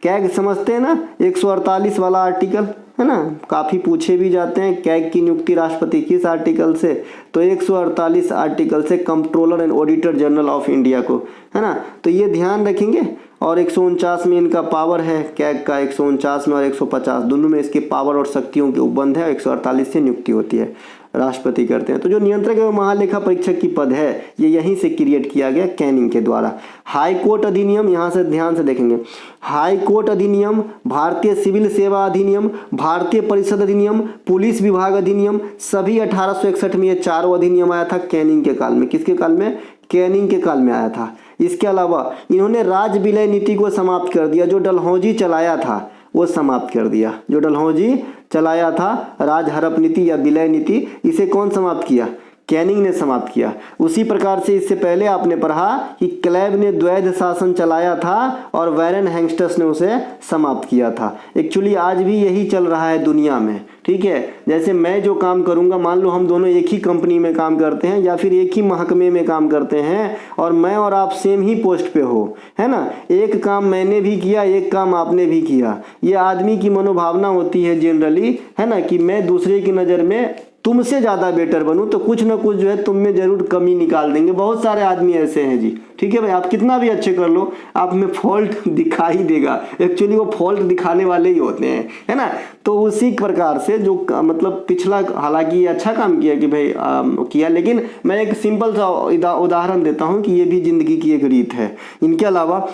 कैग समझते हैं ना, 148 वाला आर्टिकल, है ना, काफ़ी पूछे भी जाते हैं। कैग की नियुक्ति राष्ट्रपति किस आर्टिकल से? तो 148 आर्टिकल से, controller and auditor general of India को, है ना। तो ये ध्यान रखेंगे। और 149 में इनका पावर है, कैग का 149 में और 150 दोनों में इसके पावर और शक्तियों के उपबंध है। 148 से नियुक्ति होती है, राष्ट्रपति करते हैं। तो जो नियंत्रक एवं महालेखा परीक्षक की पद है ये यहीं से क्रिएट किया गया कैनिंग के द्वारा। हाई कोर्ट अधिनियम, यहाँ से ध्यान से देखेंगे, हाई कोर्ट अधिनियम, भारतीय सिविल सेवा अधिनियम, भारतीय परिषद अधिनियम, पुलिस विभाग अधिनियम, सभी 1861 में ये चारों अधिनियम आया था कैनिंग के काल में। किसके काल में? कैनिंग के काल में आया था। इसके अलावा इन्होंने राज विलय नीति को समाप्त कर दिया, जो डलहौजी चलाया था वो समाप्त कर दिया। जो डलहौजी चलाया था राज हड़प नीति या विलय नीति, इसे कौन समाप्त किया? कैनिंग ने समाप्त किया। उसी प्रकार से इससे पहले आपने पढ़ा कि क्लैव ने द्वैध शासन चलाया था और वैरन हैंगस्टस ने उसे समाप्त किया था। एक्चुअली आज भी यही चल रहा है दुनिया में, ठीक है। जैसे मैं जो काम करूंगा, मान लो हम दोनों एक ही कंपनी में काम करते हैं या फिर एक ही महकमे में काम करते हैं और मैं और आप सेम ही पोस्ट पे हो, है ना। एक काम मैंने भी किया, एक काम आपने भी किया। ये आदमी की मनोभावना होती है जनरली, है ना, कि मैं दूसरे की नज़र में तुमसे ज़्यादा बेटर बनूं, तो कुछ ना कुछ जो है तुम में ज़रूर कमी निकाल देंगे। बहुत सारे आदमी ऐसे हैं जी, ठीक है भाई। आप कितना भी अच्छे कर लो, आप में फॉल्ट दिखाई देगा। एक्चुअली वो फॉल्ट दिखाने वाले ही होते हैं, है ना। तो उसी प्रकार से जो मतलब पिछला, हालांकि अच्छा काम किया कि भाई किया, लेकिन मैं एक सिंपल सा उदाहरण देता हूँ कि ये भी जिंदगी की एक रीत है। इनके अलावा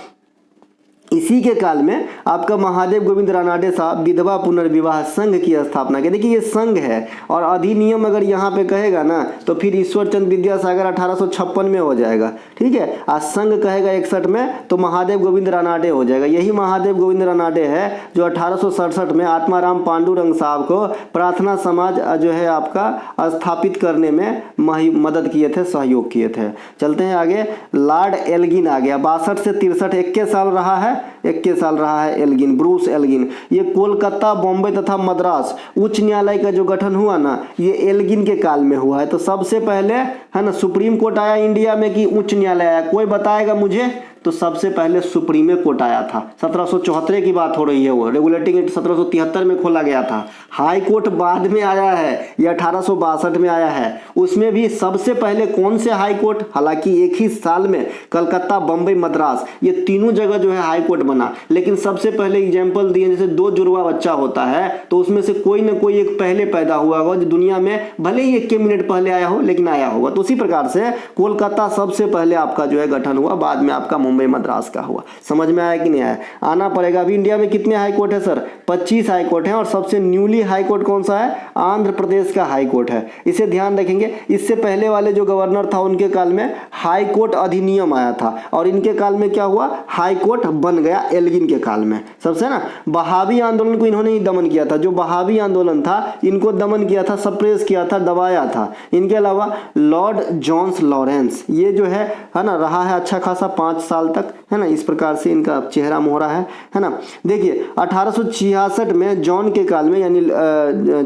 इसी के काल में आपका महादेव गोविंद रानाडे साहब विधवा पुनर्विवाह संघ की स्थापना की। देखिए ये संघ है और अधिनियम अगर यहाँ पे कहेगा ना तो फिर ईश्वरचंद विद्यासागर 1856 में हो जाएगा, ठीक है। आज संघ कहेगा 61 में तो महादेव गोविंद रानाडे हो जाएगा। यही महादेव गोविंद रानाडे है जो 1867 में आत्माराम पांडुरंग साहब को प्रार्थना समाज जो है आपका स्थापित करने में मदद किए थे, सहयोग किए थे। चलते हैं आगे। लॉर्ड एल्गिन आ गया, 62 से 63 21 साल रहा है 21 साल रहा है एल्गिन, ब्रूस एल्गिन। ये कोलकाता, बॉम्बे तथा मद्रास उच्च न्यायालय का जो गठन हुआ ना, ये एल्गिन के काल में हुआ है। तो सबसे पहले है ना सुप्रीम कोर्ट आया इंडिया में कि उच्च न्यायालय आया? कोई बताएगा मुझे? तो सबसे पहले सुप्रीम कोर्ट आया था। 1774 की बात हो रही है, वो रेगुलेटिंग एक्ट 1773 में खोला गया था। हाई कोर्ट बाद में आया है, ये 1862 में आया है। उसमें भी सबसे पहले कौन से हाई कोर्ट, हालांकि एक ही साल में कलकत्ता, बम्बई, मद्रास, ये तीनों जगह जो है हाई कोर्ट बना, लेकिन सबसे पहले एग्जाम्पल दिए, जैसे 2 जुड़वा बच्चा होता है तो उसमें से कोई ना कोई एक पहले पैदा हुआ होगा, जो दुनिया में भले ही 1 मिनट पहले आया हो लेकिन आया होगा। तो उसी प्रकार से कोलकाता सबसे पहले आपका जो है गठन हुआ, बाद में आपका मुंबई, मद्रास का हुआ। समझ में आया कि नहीं आया? आना पड़ेगा। अभी इंडिया में कितने हाई कोर्ट है सर? 25 हाई कोर्ट हैं, और सबसे न्यूली हाई कोर्ट कौन सा है? आंध्र प्रदेश का हाई कोर्ट है। इसे ध्यान रखेंगे। इससे पहले वाले जो गवर्नर था उनके काल में हाई कोर्ट अधिनियम आया था, और इनके काल में क्या हुआ? हाई कोर्ट बन गया एल्गिन के काल में। सबसे ना बहावी आंदोलन को इन्होंने ही दमन किया था। जो बहावी आंदोलन था इनको दमन किया था, सप्रेस किया था, दबाया था। इनके अलावा लॉर्ड जॉन्स लॉरेंस, ये जो है ना रहा है अच्छा खासा 5 साल तक, है ना। इस प्रकार से इनका चेहरा मोहरा है ना। देखिए 1866 में जॉन के काल में, यानी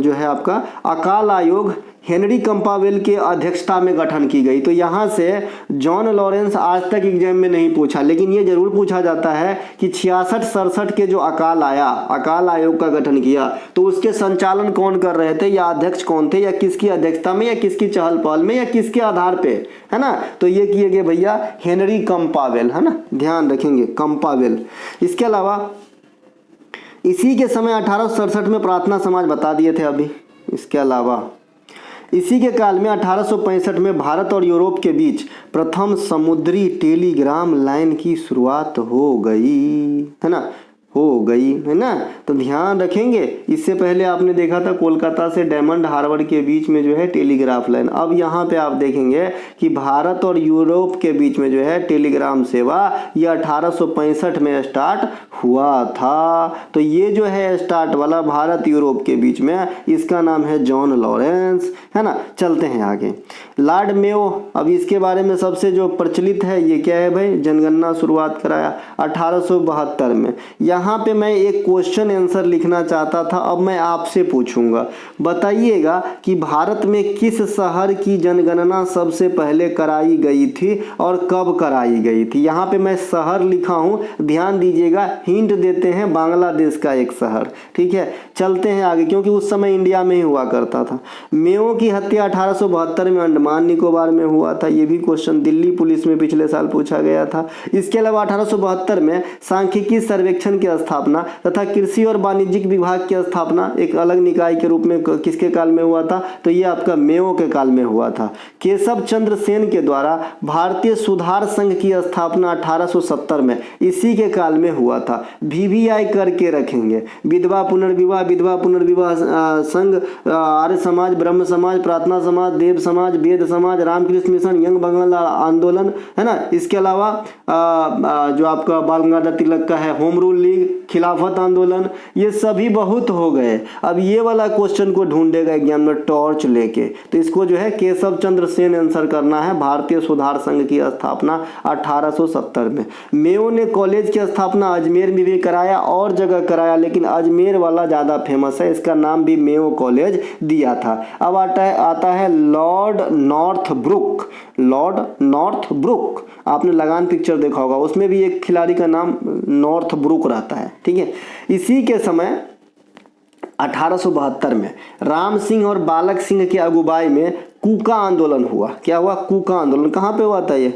जो है आपका अकाल आयोग हेनरी कंपावेल के अध्यक्षता में गठन की गई। तो यहाँ से जॉन लॉरेंस आज तक एग्जाम में नहीं पूछा, लेकिन ये जरूर पूछा जाता है कि 66-67 के जो अकाल आया, अकाल आयोग का गठन किया, तो उसके संचालन कौन कर रहे थे, या अध्यक्ष कौन थे, या किसकी अध्यक्षता में, या किसकी चहल पहल में, या किसके आधार पे, है ना। तो ये किए गए भैया हेनरी कंपावेल, है ना, ध्यान रखेंगे कंपावेल। इसके अलावा इसी के समय 1867 में प्रार्थना समाज बता दिए थे अभी। इसके अलावा इसी के काल में 1865 में भारत और यूरोप के बीच प्रथम समुद्री टेलीग्राम लाइन की शुरुआत हो गई, है ना, हो गई, है ना। तो ध्यान रखेंगे। इससे पहले आपने देखा था कोलकाता से डायमंड हार्बर के बीच में जो है टेलीग्राफ लाइन। अब यहाँ पे आप देखेंगे कि भारत और यूरोप के बीच में जो है टेलीग्राम सेवा, ये 1865 में स्टार्ट हुआ था। तो ये जो है स्टार्ट वाला भारत यूरोप के बीच में, इसका नाम है जॉन लॉरेंस, है ना। चलते हैं आगे। लॉर्ड मेयो, अब इसके बारे में सबसे जो प्रचलित है ये क्या है भाई? जनगणना शुरुआत कराया 1872 में। यहाँ पे मैं एक क्वेश्चन आंसर लिखना चाहता था, अब मैं आपसे पूछूंगा, बताइएगा कि भारत में किस शहर की जनगणना सबसे पहले कराई गई थी और कब कराई गई थी? यहाँ पे मैं शहर लिखा हूँ, ध्यान दीजिएगा। हिंट देते हैं, बांग्लादेश का एक शहर, ठीक है। चलते हैं आगे, क्योंकि उस समय इंडिया में ही हुआ करता था। मेयो की हत्या 1872 में अंडमान निकोबार में हुआ था। ये भी क्वेश्चन दिल्ली पुलिस में पिछले साल पूछा गया था। इसके अलावा 1872 में सांख्यिकी सर्वेक्षण की स्थापना तथा कृषि और वाणिज्यिक विभाग की स्थापना एक अलग निकाय के रूप में किसके काल में हुआ था? तो ये आपका मेयो के काल में हुआ था। केशव चंद्र सेन के द्वारा भारतीय सुधार संघ की स्थापना 1870 में इसी के काल में हुआ था। VVI करके रखेंगे, विधवा पुनर्विवाह संघ, आर्य समाज, ब्रह्म समाज, प्रार्थना समाज, देव समाज, वेद समाज, रामकृष्ण मिशन, यंग बंगाल आंदोलन, है ना। इसके अलावा जो आपका बाल गंगाधर तिलक का है होम रूल लीग, खिलाफत आंदोलन, ये सभी बहुत हो गए। अब ये वाला क्वेश्चन को ढूंढेगा एग्जाम में टॉर्च लेके, तो इसको जो है केशव चंद्र सेन आंसर करना है। भारतीय सुधार संघ की स्थापना 1870 में। मेयो ने कॉलेज की स्थापना अजमेर में भी कराया और जगह कराया, लेकिन अजमेर वाला ज़्यादा फेमस है, इसका नाम भी मेयो कॉलेज दिया था। अब आता है लॉर्ड नॉर्थब्रुक। लॉर्ड नॉर्थब्रुक, आपने लगान पिक्चर देखा होगा, उसमें भी एक खिलाड़ी का नाम नॉर्थब्रुक रहता है, ठीक है। इसी के समय 1872 में राम सिंह और बालक सिंह की अगुवाई में कूका आंदोलन हुआ। क्या हुआ? कूका आंदोलन। कहाँ पे हुआ था ये?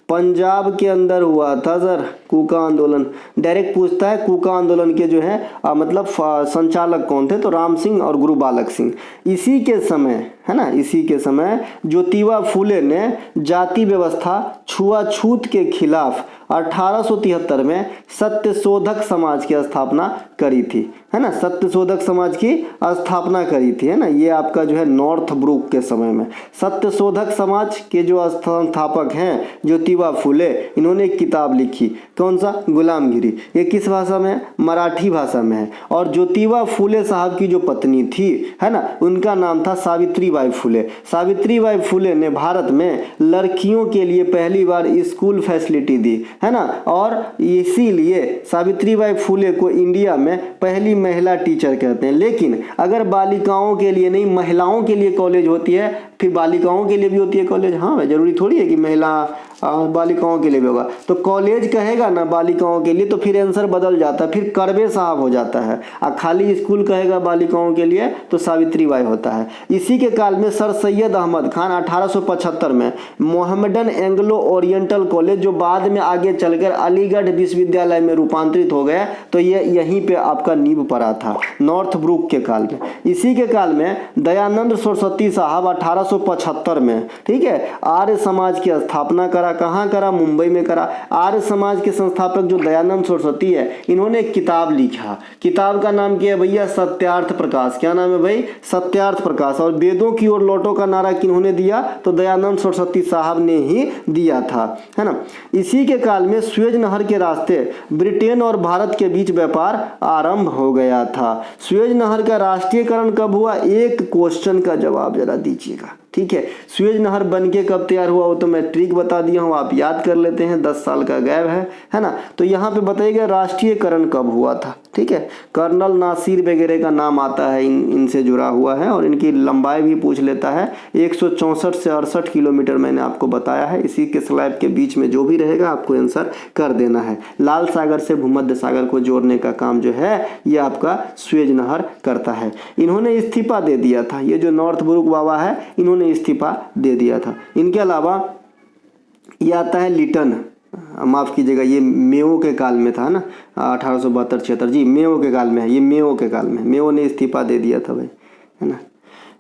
पंजाब के अंदर हुआ था सर कूका आंदोलन। डायरेक्ट पूछता है कूका आंदोलन के जो है मतलब संचालक कौन थे? तो राम सिंह और गुरु बालक सिंह। इसी के समय, है ना, इसी के समय ज्योतिबा फुले ने जाति व्यवस्था, छुआछूत के खिलाफ 1873 में सत्यशोधक समाज की स्थापना करी थी, है ना। सत्यशोधक समाज की स्थापना करी थी, है ना। ये आपका जो है नॉर्थब्रुक के समय में। सत्यशोधक समाज के जो संस्थापक हैं ज्योतिबा फुले, इन्होंने एक किताब लिखी, कौन सा? गुलामगिरी। ये किस भाषा में है? मराठी भाषा में है। और ज्योतिबा फुले साहब की जो पत्नी थी, है ना, उनका नाम था सावित्रीबाई फुले। सावित्रीबाई फुले ने भारत में लड़कियों के लिए पहली बार स्कूल फैसिलिटी दी, है ना। और इसीलिए सावित्रीबाई फुले को इंडिया में पहली महिला टीचर कहते हैं। लेकिन अगर बालिकाओं के लिए नहीं, महिलाओं के लिए कॉलेज होती है, फिर बालिकाओं के लिए भी होती है कॉलेज। हाँ, जरूरी थोड़ी है कि महिला बालिकाओं के लिए भी होगा। तो कॉलेज कहेगा ना बालिकाओं के लिए, तो फिर आंसर बदल जाता है, फिर करबे साहब हो जाता है। और खाली स्कूल कहेगा बालिकाओं के लिए तो सावित्रीबाई होता है। इसी के काल में सर सैयद अहमद खान 1875 में मोहम्मडन एंग्लो ओरिएंटल कॉलेज, जो बाद में आगे चलकर अलीगढ़ विश्वविद्यालय में रूपांतरित हो गया, तो ये यहीं पे आपका नींव पड़ा था, नॉर्थ ब्रुक के काल में। इसी के काल में दयानंद सरस्वती साहब 1875 में, ठीक है, आर्य समाज की स्थापना करा। कहाँ करा? मुंबई में करा। आर्य समाज के संस्थापक जो दयानंद सरस्वती है, इन्होंने एक किताब लिखा। किताब का नाम क्या है भैया? सत्यार्थ प्रकाश। क्या नाम है भाई? सत्यार्थ प्रकाश। और वेदों की ओर लौटो का नारा किन्होंने दिया? तो दयानंद सरस्वती साहब ने ही दिया था, है ना। इसी के काल में सुएज नहर के रास्ते ब्रिटेन और भारत के बीच व्यापार आरंभ हो गया था। सुएज नहर का राष्ट्रीयकरण कब हुआ? एक क्वेश्चन का जवाब जरा दीजिएगा, ठीक है। सुएज नहर बनके कब तैयार हुआ वो तो मैं ट्रिक बता दिया हूँ, आप याद कर लेते हैं, 10 साल का गैप है ना। तो यहाँ पे बताइएगा राष्ट्रीयकरण कब हुआ था, ठीक है। कर्नल नासिर वगैरह का नाम आता है, इनसे जुड़ा हुआ है। और इनकी लंबाई भी पूछ लेता है, 164 से 68 किलोमीटर मैंने आपको बताया है। इसी के स्लैब के बीच में जो भी रहेगा आपको आंसर कर देना है। लाल सागर से भूमध्य सागर को जोड़ने का काम जो है ये आपका सुएज नहर करता है। इन्होंने इस्तीफा दे दिया था, ये जो नॉर्थ ब्रुक बाबा है इन्होंने इस्तीफा दे दिया था। इनके अलावा ये आता है लिटन, माफ कीजिएगा, ये मेओ के काल में था ना, 1872-76 जी, मेओ के काल में है, ये मेओ के काल में, मेओ ने इस्तीफा दे दिया था भाई, है ना।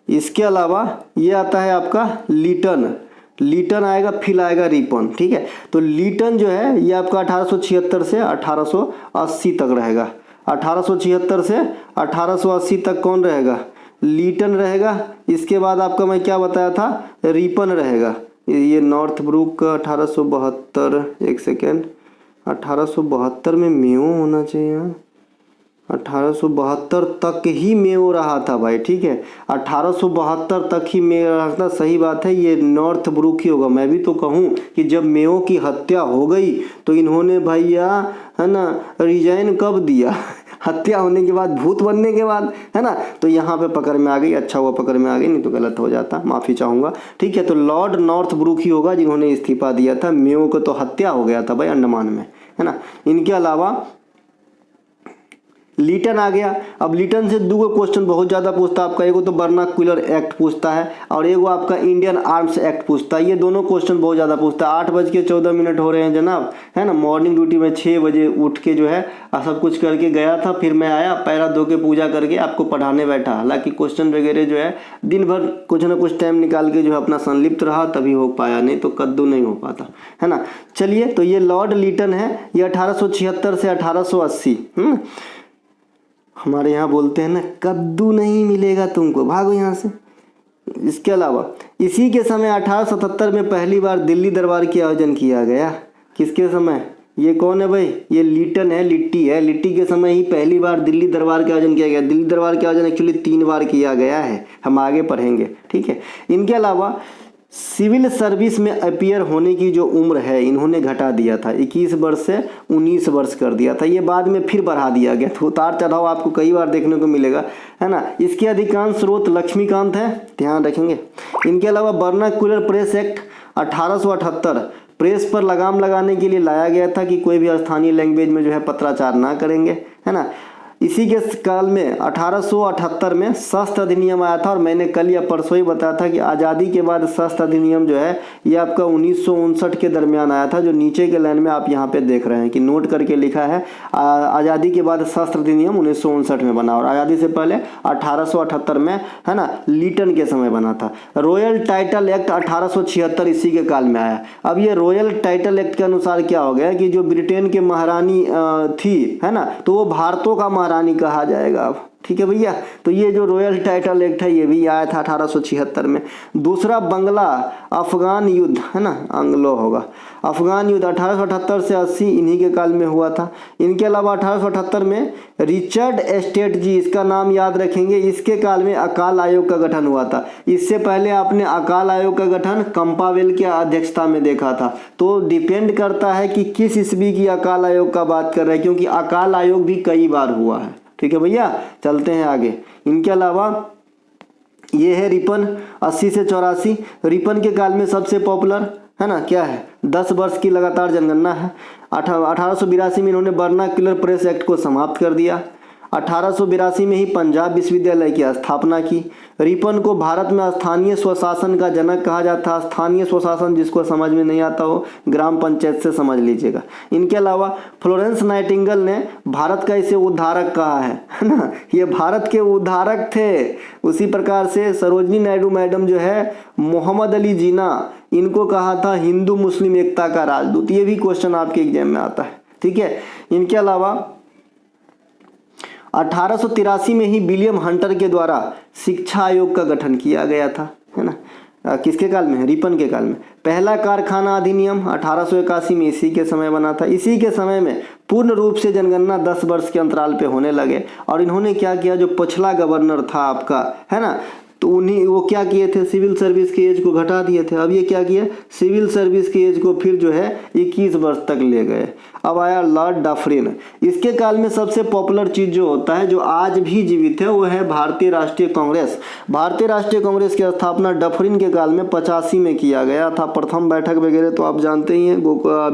इसके अलावा ये आता है आपका लिटन। लिटन आएगा, फिर आएगा रिपन, ठीक है। तो लिटन जो है ये आपका 1876 से 1880 तक रहेगा। 1876 से 1880 तक कौन रहेगा? लीटन रहेगा। इसके बाद आपका मैं क्या बताया था? रिपन रहेगा। ये नॉर्थ ब्रुक का 1872, एक सेकेंड, 1872 में मेओ होना चाहिए यार, 1872 तक ही मेओ रहा था भाई, ठीक है। 1872 तक ही मेओ रहा था, सही बात है, ये नॉर्थ ब्रुक ही होगा। मैं भी तो कहूँ कि जब मेओ की हत्या हो गई तो इन्होंने भैया, है ना, रिजाइन कब दिया? हत्या होने के बाद, भूत बनने के बाद, है ना। तो यहाँ पे पकड़ में आ गई, अच्छा हुआ पकड़ में आ गई, नहीं तो गलत हो जाता, माफ़ी चाहूँगा, ठीक है। तो लॉर्ड नॉर्थ ब्रुक ही होगा जिन्होंने इस्तीफा दिया था। मेओ को तो हत्या हो गया था भाई अंडमान में, है ना। इनके अलावा लिटन आ गया। अब लिटन से दो क्वेश्चन बहुत ज़्यादा पूछता है आपका, एगो तो वर्नाक्युलर एक्ट पूछता है और एगो आपका इंडियन आर्म्स एक्ट पूछता है। ये दोनों क्वेश्चन बहुत ज़्यादा पूछता है। 8:14 हो रहे हैं जनाब, है ना। मॉर्निंग ड्यूटी में 6 बजे उठ के जो है सब कुछ करके गया था, फिर मैं आया, पैरा धो के पूजा करके आपको पढ़ाने बैठा। हालांकि क्वेश्चन वगैरह जो है दिन भर कुछ ना कुछ टाइम निकाल के जो है अपना संलिप्त रहा, तभी हो पाया, नहीं तो कद्दू नहीं हो पाता, है ना। चलिए, तो ये लॉर्ड लिटन है, ये 1876 से 1880। हमारे यहाँ बोलते हैं ना, कद्दू नहीं मिलेगा तुमको, भागो यहाँ से। इसके अलावा इसी के समय 1877 में पहली बार दिल्ली दरबार की आयोजन किया गया। किसके समय? ये कौन है भाई? ये लिटन है, लिट्टी है। लिट्टी के समय ही पहली बार दिल्ली दरबार का आयोजन किया गया। दिल्ली दरबार का आयोजन एक्चुअली 3 बार किया गया है, हम आगे पढ़ेंगे, ठीक है। इनके अलावा सिविल सर्विस में अपीयर होने की जो उम्र है इन्होंने घटा दिया था, 21 वर्ष से 19 वर्ष कर दिया था। ये बाद में फिर बढ़ा दिया गया, तो उतार चढ़ाव आपको कई बार देखने को मिलेगा, है ना। इसके अधिकांश स्रोत लक्ष्मीकांत है, ध्यान रखेंगे। इनके अलावा वर्नाक्युलर प्रेस एक्ट 1878 प्रेस पर लगाम लगाने के लिए लाया गया था कि कोई भी स्थानीय लैंग्वेज में जो है पत्राचार ना करेंगे, है ना। इसी के काल में 1878 में शस्त्र अधिनियम आया था, और मैंने कल या परसों ही बताया था कि आज़ादी के बाद शस्त्र अधिनियम जो है ये आपका 1959 के दरमियान आया था, जो नीचे के लाइन में आप यहाँ पे देख रहे हैं कि नोट करके लिखा है, आज़ादी के बाद शस्त्र अधिनियम 1959 में बना, और आज़ादी से पहले 1878 में, है ना, लिटन के समय बना था। रॉयल टाइटल एक्ट 1876 इसी के काल में आया। अब ये रॉयल टाइटल एक्ट के अनुसार क्या हो गया कि जो ब्रिटेन के महारानी थी, है ना, तो वो भारतों का महारानी कहा जाएगा अब, ठीक है भैया। तो ये जो रॉयल टाइटल एक्ट है ये भी आया था 1876 में। दूसरा बंगला अफगान युद्ध है ना, एंग्लो होगा, अफगान युद्ध 1878 से 80 इन्हीं के काल में हुआ था। इनके अलावा 1878 में रिचर्ड एस्टेट जी, इसका नाम याद रखेंगे, इसके काल में अकाल आयोग का गठन हुआ था। इससे पहले आपने अकाल आयोग का गठन कंपावेल की अध्यक्षता में देखा था। तो डिपेंड करता है कि किस ईस्वी की अकाल आयोग का बात कर रहे हैं, क्योंकि अकाल आयोग भी कई बार हुआ है। ठीक है भैया, चलते हैं आगे। इनके अलावा ये है रिपन 80 से 84। रिपन के काल में सबसे पॉपुलर है ना क्या है, 10 वर्ष की लगातार जनगणना है। 1882 में इन्होंने वर्नाक्युलर प्रेस एक्ट को समाप्त कर दिया। 1882 में ही पंजाब विश्वविद्यालय की स्थापना की। रिपन को भारत में स्थानीय स्वशासन का जनक कहा जाता है। स्थानीय स्वशासन जिसको समझ में नहीं आता हो ग्राम पंचायत से समझ लीजिएगा। इनके अलावा फ्लोरेंस नाइटिंगेल ने भारत का इसे उद्धारक कहा है ना, ये भारत के उद्धारक थे। उसी प्रकार से सरोजनी नायडू मैडम जो है, मोहम्मद अली जिन्ना, इनको कहा था हिंदू मुस्लिम एकता का राजदूत। ये भी क्वेश्चन आपके एग्जाम में आता है। ठीक है, इनके अलावा 1883 में ही विलियम हंटर के द्वारा शिक्षा आयोग का गठन किया गया था, है ना, किसके काल में, रिपन के काल में। पहला कारखाना अधिनियम 1881 में इसी के समय बना था। इसी के समय में पूर्ण रूप से जनगणना 10 वर्ष के अंतराल पे होने लगे। और इन्होंने क्या किया, जो पिछला गवर्नर था आपका, है ना, तो उन्हीं वो क्या किए थे, सिविल सर्विस की एज को घटा दिए थे। अब ये क्या किया, सिविल सर्विस की एज को फिर जो है 21 वर्ष तक ले गए। अब आया लॉर्ड डफरिन। इसके काल में सबसे पॉपुलर चीज जो होता है, जो आज भी जीवित है, वो है भारतीय राष्ट्रीय कांग्रेस। भारतीय राष्ट्रीय कांग्रेस की स्थापना डफरिन के काल में 85 में किया गया था। प्रथम बैठक वगैरह तो आप जानते ही हैं,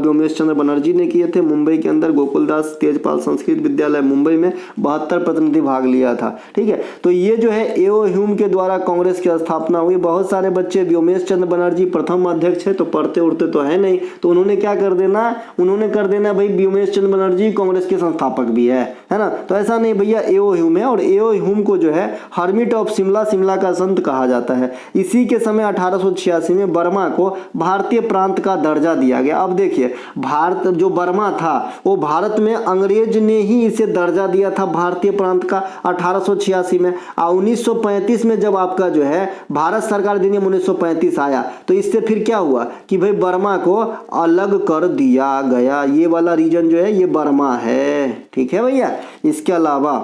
व्योमेश चंद्र बनर्जी ने किए थे मुंबई के अंदर। गोकुलदास तेजपाल संस्कृत विद्यालय मुंबई में 72 प्रतिनिधि भाग लिया था। ठीक है, तो ये जो है एओ ह्यूम के द्वारा कांग्रेस की स्थापना हुई। बहुत सारे बच्चे व्योमेश चंद्र बनर्जी प्रथम अध्यक्ष है, तो पढ़ते उड़ते तो है नहीं, तो उन्होंने क्या कर देना, उन्होंने कर देना भाई व्योमेश चंद्र बनर्जी कांग्रेस के संस्थापक भी है ना। तो ऐसा नहीं भैया, एओ ह्यूम है। और एओ ह्यूम को जो है हर्मिट ऑफ शिमला, शिमला का संत कहा जाता है। इसी के समय 1886 में बर्मा को भारतीय प्रांत का दर्जा दिया गया। अब देखिए, भारत जो बर्मा था वो भारत में अंग्रेज ने ही इसे दर्जा दिया था भारतीय प्रांत का 1886 में। 1935 में जब आपका जो है भारत सरकार अधिनियम 1935 आया, तो इससे फिर क्या हुआ कि भाई बर्मा को अलग कर दिया गया। ये वाला रीजन जो है ये बर्मा है। ठीक है भैया, इसके अलावा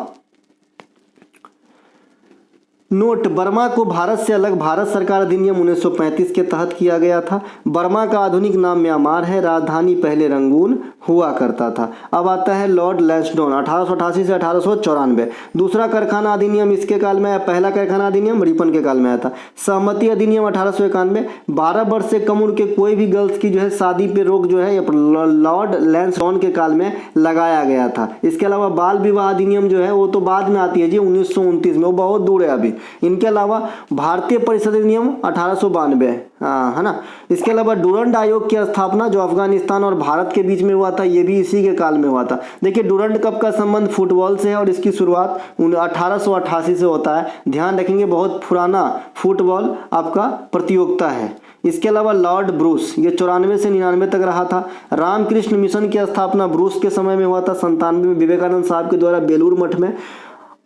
नोट, बर्मा को भारत से अलग भारत सरकार अधिनियम 1935 के तहत किया गया था। बर्मा का आधुनिक नाम म्यांमार है। राजधानी पहले रंगून हुआ करता था। अब आता है लॉर्ड लैंसडौन 1888 से 1894। दूसरा कारखाना अधिनियम इसके काल में आया। पहला कारखाना अधिनियम रिपन के काल में आया था। सहमति अधिनियम 1891। 12 वर्ष से कम उम्र के कोई भी गर्ल्स की जो है शादी पे रोक जो है लॉर्ड लैंसडौन के काल में लगाया गया था। इसके अलावा बाल विवाह अधिनियम जो है वो तो बाद में आती है जी, 1929 में, वो बहुत दूर है अभी। इनके अलावा भारतीय परिषद अधिनियम 1892, है ना। इसके अलावा डुरंड आयोग की स्थापना जो अफगानिस्तान और भारत के बीच में हुआ था, ये भी इसी के काल में हुआ था। देखिए, डुरंड कप का संबंध फुटबॉल से है और इसकी शुरुआत 1888 से होता है। ध्यान रखेंगे, बहुत पुराना फुटबॉल आपका प्रतियोगिता है। इसके अलावा लॉर्ड ब्रूस, ये 94 से 99 तक रहा था। रामकृष्ण मिशन की स्थापना ब्रूस के समय में हुआ था। 97 में विवेकानंद साहब के द्वारा बेलूर मठ में।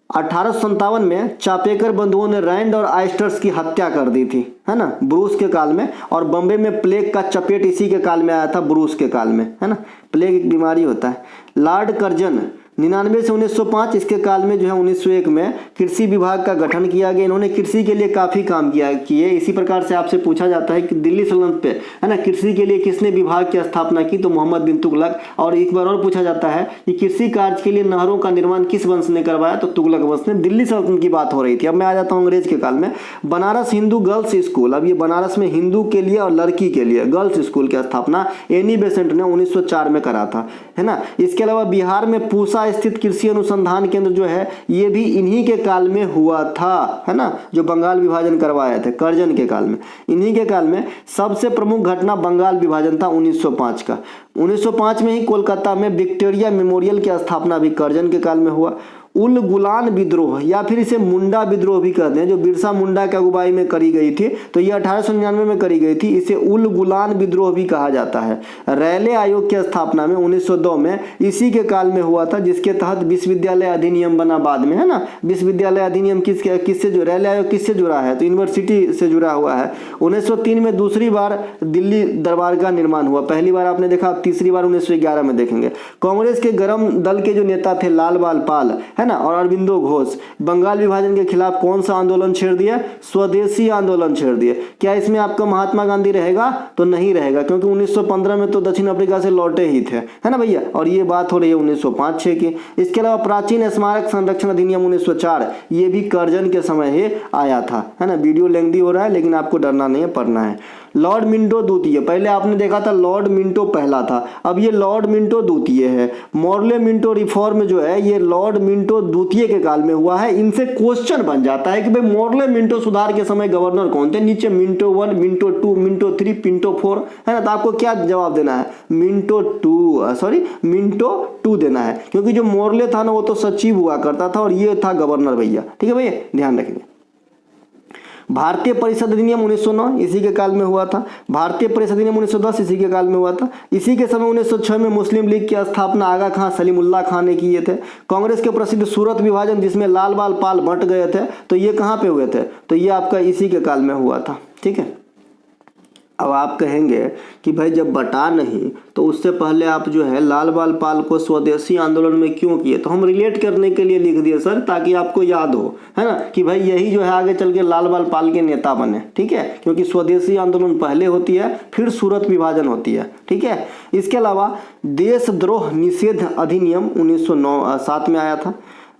1857 में चापेकर बंधुओं ने रैंड और आइस्टर्स की हत्या कर दी थी, है ना, ब्रूस के काल में। और बम्बे में प्लेग का चपेट इसी के काल में आया था, ब्रूस के काल में, है ना। प्लेग एक बीमारी होता है। लॉर्ड कर्जन 99 से 1905, इसके काल में जो है 1901 में कृषि विभाग का गठन किया गया। इन्होंने कृषि के लिए काफ़ी काम किए। इसी प्रकार से आपसे पूछा जाता है कि दिल्ली सल्तनत पे, है ना, कृषि के लिए किसने विभाग की स्थापना की, तो मोहम्मद बिन तुगलक। और एक बार और पूछा जाता है कि कृषि कार्य के लिए नहरों का निर्माण किस वंश ने करवाया, तो तुगलक वंश ने। दिल्ली सल्तनत की बात हो रही थी। अब मैं आ जाता हूँ अंग्रेज के काल में। बनारस हिंदू गर्ल्स स्कूल, अब ये बनारस में हिंदू के लिए और लड़की के लिए गर्ल्स स्कूल की स्थापना एनी बेसेंट ने 1904 में करा था, है ना। इसके अलावा बिहार में पूसा स्थित कृषि अनुसंधान केंद्र जो है ये भी इन्हीं के काल में हुआ था, है ना, जो बंगाल विभाजन करवाए थे कर्जन के काल में। इन्हीं के काल में सबसे प्रमुख घटना बंगाल विभाजन था 1905 का। 1905 में ही कोलकाता में विक्टोरिया मेमोरियल की स्थापना भी कर्जन के काल में हुआ। उल गुलान विद्रोह या फिर इसे मुंडा विद्रोह भी कहते हैं, जो बिरसा मुंडा की अगुवाई में करी गई थी, तो ये 1899 में करी गई थी। इसे उल गुलान विद्रोह भी कहा जाता है। रैले आयोग की स्थापना में 1902 में इसी के काल में हुआ था, जिसके तहत विश्वविद्यालय अधिनियम बना बाद में, है ना। विश्वविद्यालय अधिनियम किससे रैले आयोग किससे जुड़ा है, तो यूनिवर्सिटी से जुड़ा हुआ है। 1903 में दूसरी बार दिल्ली दरबार का निर्माण हुआ। पहली बार आपने देखा, तीसरी बार 1911 में देखेंगे। कांग्रेस के गरम दल के जो नेता थे लाल बाल पाल, है ना, और अरविंदो घोष, बंगाल विभाजन के खिलाफ कौन सा आंदोलन छेड़ दिया, स्वदेशी आंदोलन छेड़ दिए। क्या इसमें आपका महात्मा गांधी रहेगा, तो नहीं रहेगा, क्योंकि 1915 में तो दक्षिण अफ्रीका से लौटे ही थे, है ना भैया। और ये बात हो रही है 1905-6 की। इसके अलावा प्राचीन स्मारक संरक्षण अधिनियम 1904, ये भी कर्जन के समय ही आया था, है ना। वीडियो लेंथी हो रहा है, लेकिन आपको डरना नहीं है, पढ़ना है। लॉर्ड मिंटो द्वितीय, पहले आपने देखा था लॉर्ड मिंटो पहला था, अब ये लॉर्ड मिंटो द्वितीय है। मॉर्ले मिंटो रिफॉर्म जो है ये लॉर्ड मिंटो द्वितीय के काल में हुआ है। इनसे क्वेश्चन बन जाता है कि भाई मॉर्ले मिंटो सुधार के समय गवर्नर कौन थे। नीचे मिंटो 1, मिंटो 2, मिंटो 3, मिंटो 4, है ना। तो आपको क्या जवाब देना है, मिंटो 2 देना है, क्योंकि जो मॉर्ले था ना वो तो सचिव हुआ करता था और ये था गवर्नर भैया, ठीक है भैया, ध्यान रखिए। भारतीय परिषद अधिनियम 1909 इसी के काल में हुआ था। भारतीय परिषद अधिनियम 1910 इसी के काल में हुआ था। इसी के समय 1906 में मुस्लिम लीग की स्थापना आगा खां सलीमुल्लाह खां ने किए थे। कांग्रेस के प्रसिद्ध सूरत विभाजन जिसमें लाल बाल पाल बंट गए थे, तो ये कहाँ पे हुए थे, तो ये आपका इसी के काल में हुआ था, ठीक है। अब आप कहेंगे कि भाई जब बटा नहीं तो उससे पहले आप जो है लाल बाल पाल को स्वदेशी आंदोलन में क्यों किए, तो हम रिलेट करने के लिए लिख दिए सर, ताकि आपको याद हो, है ना, कि भाई यही जो है आगे चल के लाल बाल पाल के नेता बने, ठीक है। क्योंकि स्वदेशी आंदोलन पहले होती है, फिर सूरत विभाजन होती है, ठीक है। इसके अलावा देशद्रोह निषेध अधिनियम 1907 में आया था।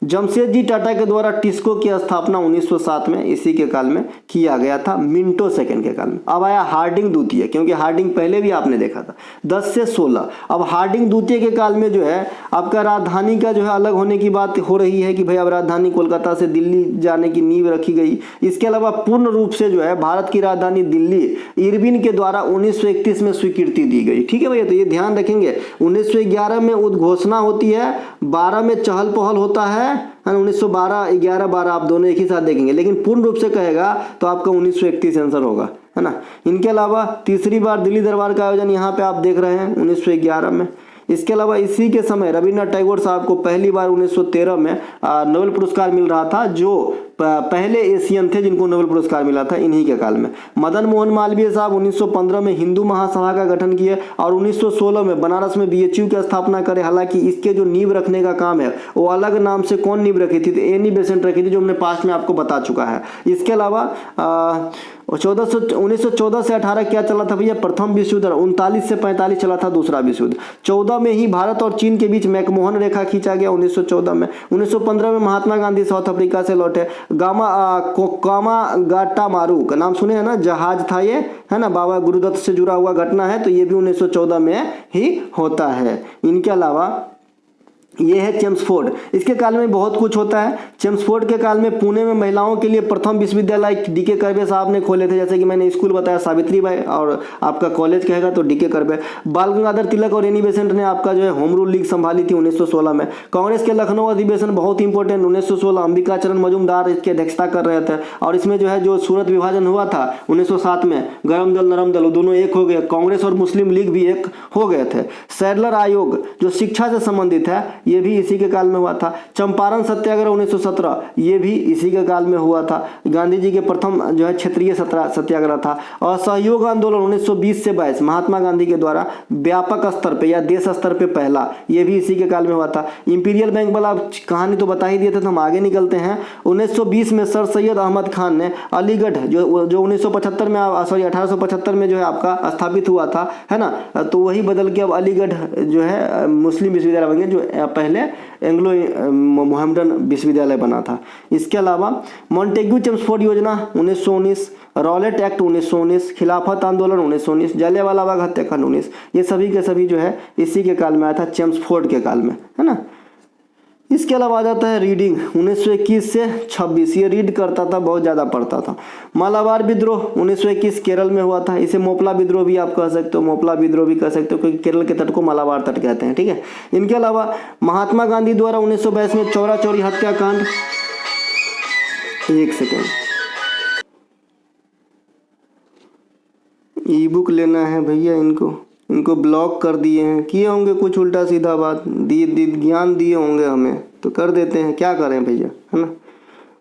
जमशेदजी टाटा के द्वारा टिस्को की स्थापना 1907 में इसी के काल में किया गया था, मिंटो सेकंड के काल में। अब आया हार्डिंग द्वितीय, क्योंकि हार्डिंग पहले भी आपने देखा था 10 से 16। अब हार्डिंग द्वितीय के काल में जो है आपका राजधानी का जो है अलग होने की बात हो रही है कि भाई अब राजधानी कोलकाता से दिल्ली जाने की नींव रखी गई। इसके अलावा पूर्ण रूप से जो है भारत की राजधानी दिल्ली इरविन के द्वारा 1931 में स्वीकृति दी गई, ठीक है भैया। तो ये ध्यान रखेंगे, 1911 में उद्घोषणा होती है, 12 में चहल पहल होता है 1912, 11, 12 आप दोनों एक ही साथ देखेंगे, लेकिन पूर्ण रूप से कहेगा तो आपका 1931 आंसर होगा, है ना। इनके अलावा तीसरी बार दिल्ली दरबार का आयोजन यहाँ पे आप देख रहे हैं 1911 में। इसके अलावा इसी के समय रविन्द्रनाथ टैगोर साहब को पहली बार 1913 में नोबेल पुरस्कार मिल रहा था, जो पहले एशियन थे जिनको नोबेल पुरस्कार मिला था इन्हीं के काल में। मदन मोहन मालवीय साहब 1915 में हिंदू महासभा का गठन किए और 1916 में बनारस में बीएचयू की स्थापना करे। हालांकि इसके जो नींव रखने का काम है वो अलग नाम से कौन नींव रखी थी, तो एनी बेसेंट रखी थी, जो हमने पास्ट में आपको बता चुका है। इसके अलावा 1914 से 18 क्या चला था भैया, प्रथम विश्व युद्ध। 39 से 45 चला था दूसरा विश्व युद्ध। 14 में ही भारत और चीन के बीच मैकमोहन रेखा खींचा गया 1914 में। 1915 में महात्मा गांधी साउथ अफ्रीका से लौटे। कामागाटामारू का नाम सुने हैं ना, जहाज था ये, है ना, बाबा गुरुदत्त से जुड़ा हुआ घटना है, तो ये भी 1914 में ही होता है। इनके अलावा ये है चेम्सफोर्ड, इसके काल में बहुत कुछ होता है। चेम्सफोर्ड के काल में पुणे में महिलाओं के लिए प्रथम विश्वविद्यालय डीके कर्वे साहब ने खोले थे, जैसे कि मैंने स्कूल बताया सावित्रीबाई, और आपका कॉलेज कहेगा तो डीके कर्वे। बाल गंगाधर तिलक और एनी बेसेंट ने आपका जो है होम रूल लीग संभाली थी 1916 में। कांग्रेस के लखनऊ अधिवेशन बहुत इंपॉर्टेंट 1916, अंबिका चरण मजूमदार इसकी अध्यक्षता कर रहे थे, और इसमें जो है जो सूरत विभाजन हुआ था 1907 में, गरम दल नरम दल दोनों एक हो गए, कांग्रेस और मुस्लिम लीग भी एक हो गए थे। सैडलर आयोग जो शिक्षा से संबंधित है ये भी इसी के काल में हुआ था। चंपारण सत्याग्रह 1917 ये भी इसी के काल में हुआ था। गांधी जी के प्रथम जो है क्षेत्रीय सत्याग्रह था। और सहयोग आंदोलन 1920 से 22 महात्मा गांधी के द्वारा व्यापक स्तर पे या देश स्तर पे पहला, ये भी इसी के काल में हुआ था। इंपीरियल बैंक वाला कहानी तो बता ही दिए थे, तो हम आगे निकलते हैं। 1920 में सर सैयद अहमद खान ने अलीगढ़ जो 1975 में 1875 में जो है आपका स्थापित हुआ था, है ना, तो वही बदल के अब अलीगढ़ जो है मुस्लिम विश्वविद्यालय बन गया, जो पहले एंग्लो मोहम्मडन विश्वविद्यालय बना था। इसके अलावा मॉन्टेग्यू चेम्सफोर्ड योजना 1919, रॉलेट एक्ट 1919, खिलाफत आंदोलन 1919, जलियांवाला बाग हत्याकांड 19, ये सभी के सभी जो है इसी के काल में आया था, चेम्सफोर्ड के काल में, है ना। इसके अलावा आ जाता है रीडिंग 1921 से 26, ये रीड करता था, बहुत ज़्यादा पढ़ता था। मालाबार विद्रोह 1921 केरल में हुआ था, इसे मोपला विद्रोह भी आप कह सकते हो, मोपला विद्रोह भी कह सकते हो, क्योंकि केरल के तट को मालाबार तट कहते हैं, ठीक है। इनके अलावा महात्मा गांधी द्वारा 1922 में चौरा चौरी हत्याकांड, एक सेकेंड, ई बुक लेना है भैया, इनको ब्लॉक कर दिए हैं, किए होंगे कुछ उल्टा सीधा बात, ज्ञान दिए होंगे हमें, तो कर देते हैं, क्या करें भैया, है ना।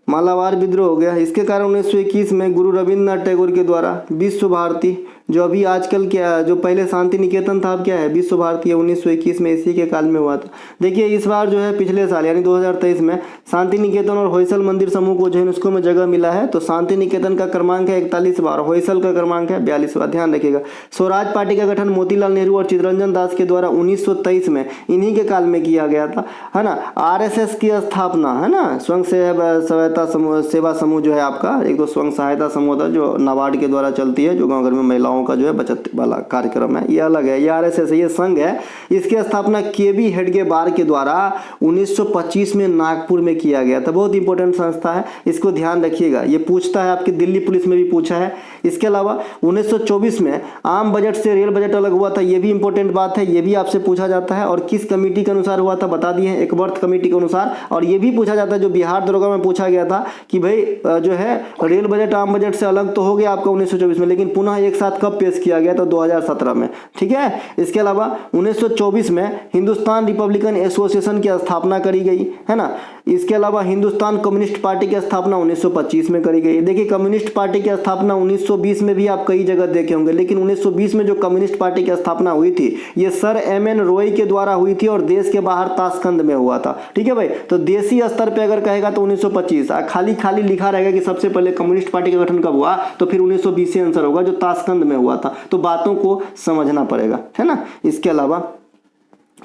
मालाबार विद्रोह हो गया, इसके कारण 1921 में गुरु रविंद्रनाथ टैगोर के द्वारा विश्व भारती, जो अभी आजकल क्या, जो पहले शांति निकेतन था, अब क्या है विश्व भारती, 1921 में इसी के काल में हुआ था। देखिए इस बार जो है पिछले साल यानी 2023 में शांति निकेतन और होयसल मंदिर समूह को जो है यूनेस्को में जगह मिला है। तो शांति निकेतन का क्रमांक है 41वां, होयसल का क्रमांक है 42वां, ध्यान रखिएगा। स्वराज पार्टी का गठन मोतीलाल नेहरू और चित्तरंजन दास के द्वारा 1923 में इन्हीं के काल में किया गया था, है ना। RSS की स्थापना, है ना, स्वयं सेवा समूह जो है आपका, एक तो स्वयं सहायता समूह था जो नाबार्ड के द्वारा चलती है, जो गाँव घर में महिलाओं का जो है बचत वाला कार्यक्रम है, ये अलग है। ये RSS ये संघ है, इसकी स्थापना KB हेडगेवार के द्वारा 1925 में नागपुर में किया गया था। बहुत इंपॉर्टेंट संस्था है, इसको ध्यान रखिएगा, ये पूछता है आपकी दिल्ली पुलिस में भी पूछा है। इसके अलावा 1924 में आम बजट से रेल बजट अलग हुआ था, ये भी इंपॉर्टेंट बात है, ये भी आपसे पूछा जाता है। और किस कमेटी के अनुसार हुआ था बता दिए हैं, एकवर्थ कमेटी के अनुसार। और ये भी पूछा जाता है, जो बिहार दरोगा में पूछा गया था कि भाई जो है रेल बजट आम बजट से अलग तो हो गया आपका 1924 में, लेकिन पुनः एक साथ कब पेश किया गया, तो 2017 में, ठीक है। इसके अलावा 1924 में हिंदुस्तान रिपब्लिकन एसोसिएशन की स्थापना करी गई, है ना। इसके अलावा हिंदुस्तान कम्युनिस्ट पार्टी की स्थापना 1925 में करी गई। देखिए कम्युनिस्ट पार्टी की स्थापना 1920 में भी आप कई जगह देखे होंगे, लेकिन 1920 में जो कम्युनिस्ट पार्टी की स्थापना हुई थी ये सर MN रॉय के द्वारा हुई थी और देश के बाहर ताशकंद में हुआ था, ठीक है भाई। तो देशी स्तर पे अगर कहेगा तो 1925, खाली खाली लिखा रहेगा कि सबसे पहले कम्युनिस्ट पार्टी का गठन कब हुआ, तो फिर 1920 से आंसर होगा, जो ताशकंद में हुआ था। तो बातों को समझना पड़ेगा, है ना। इसके अलावा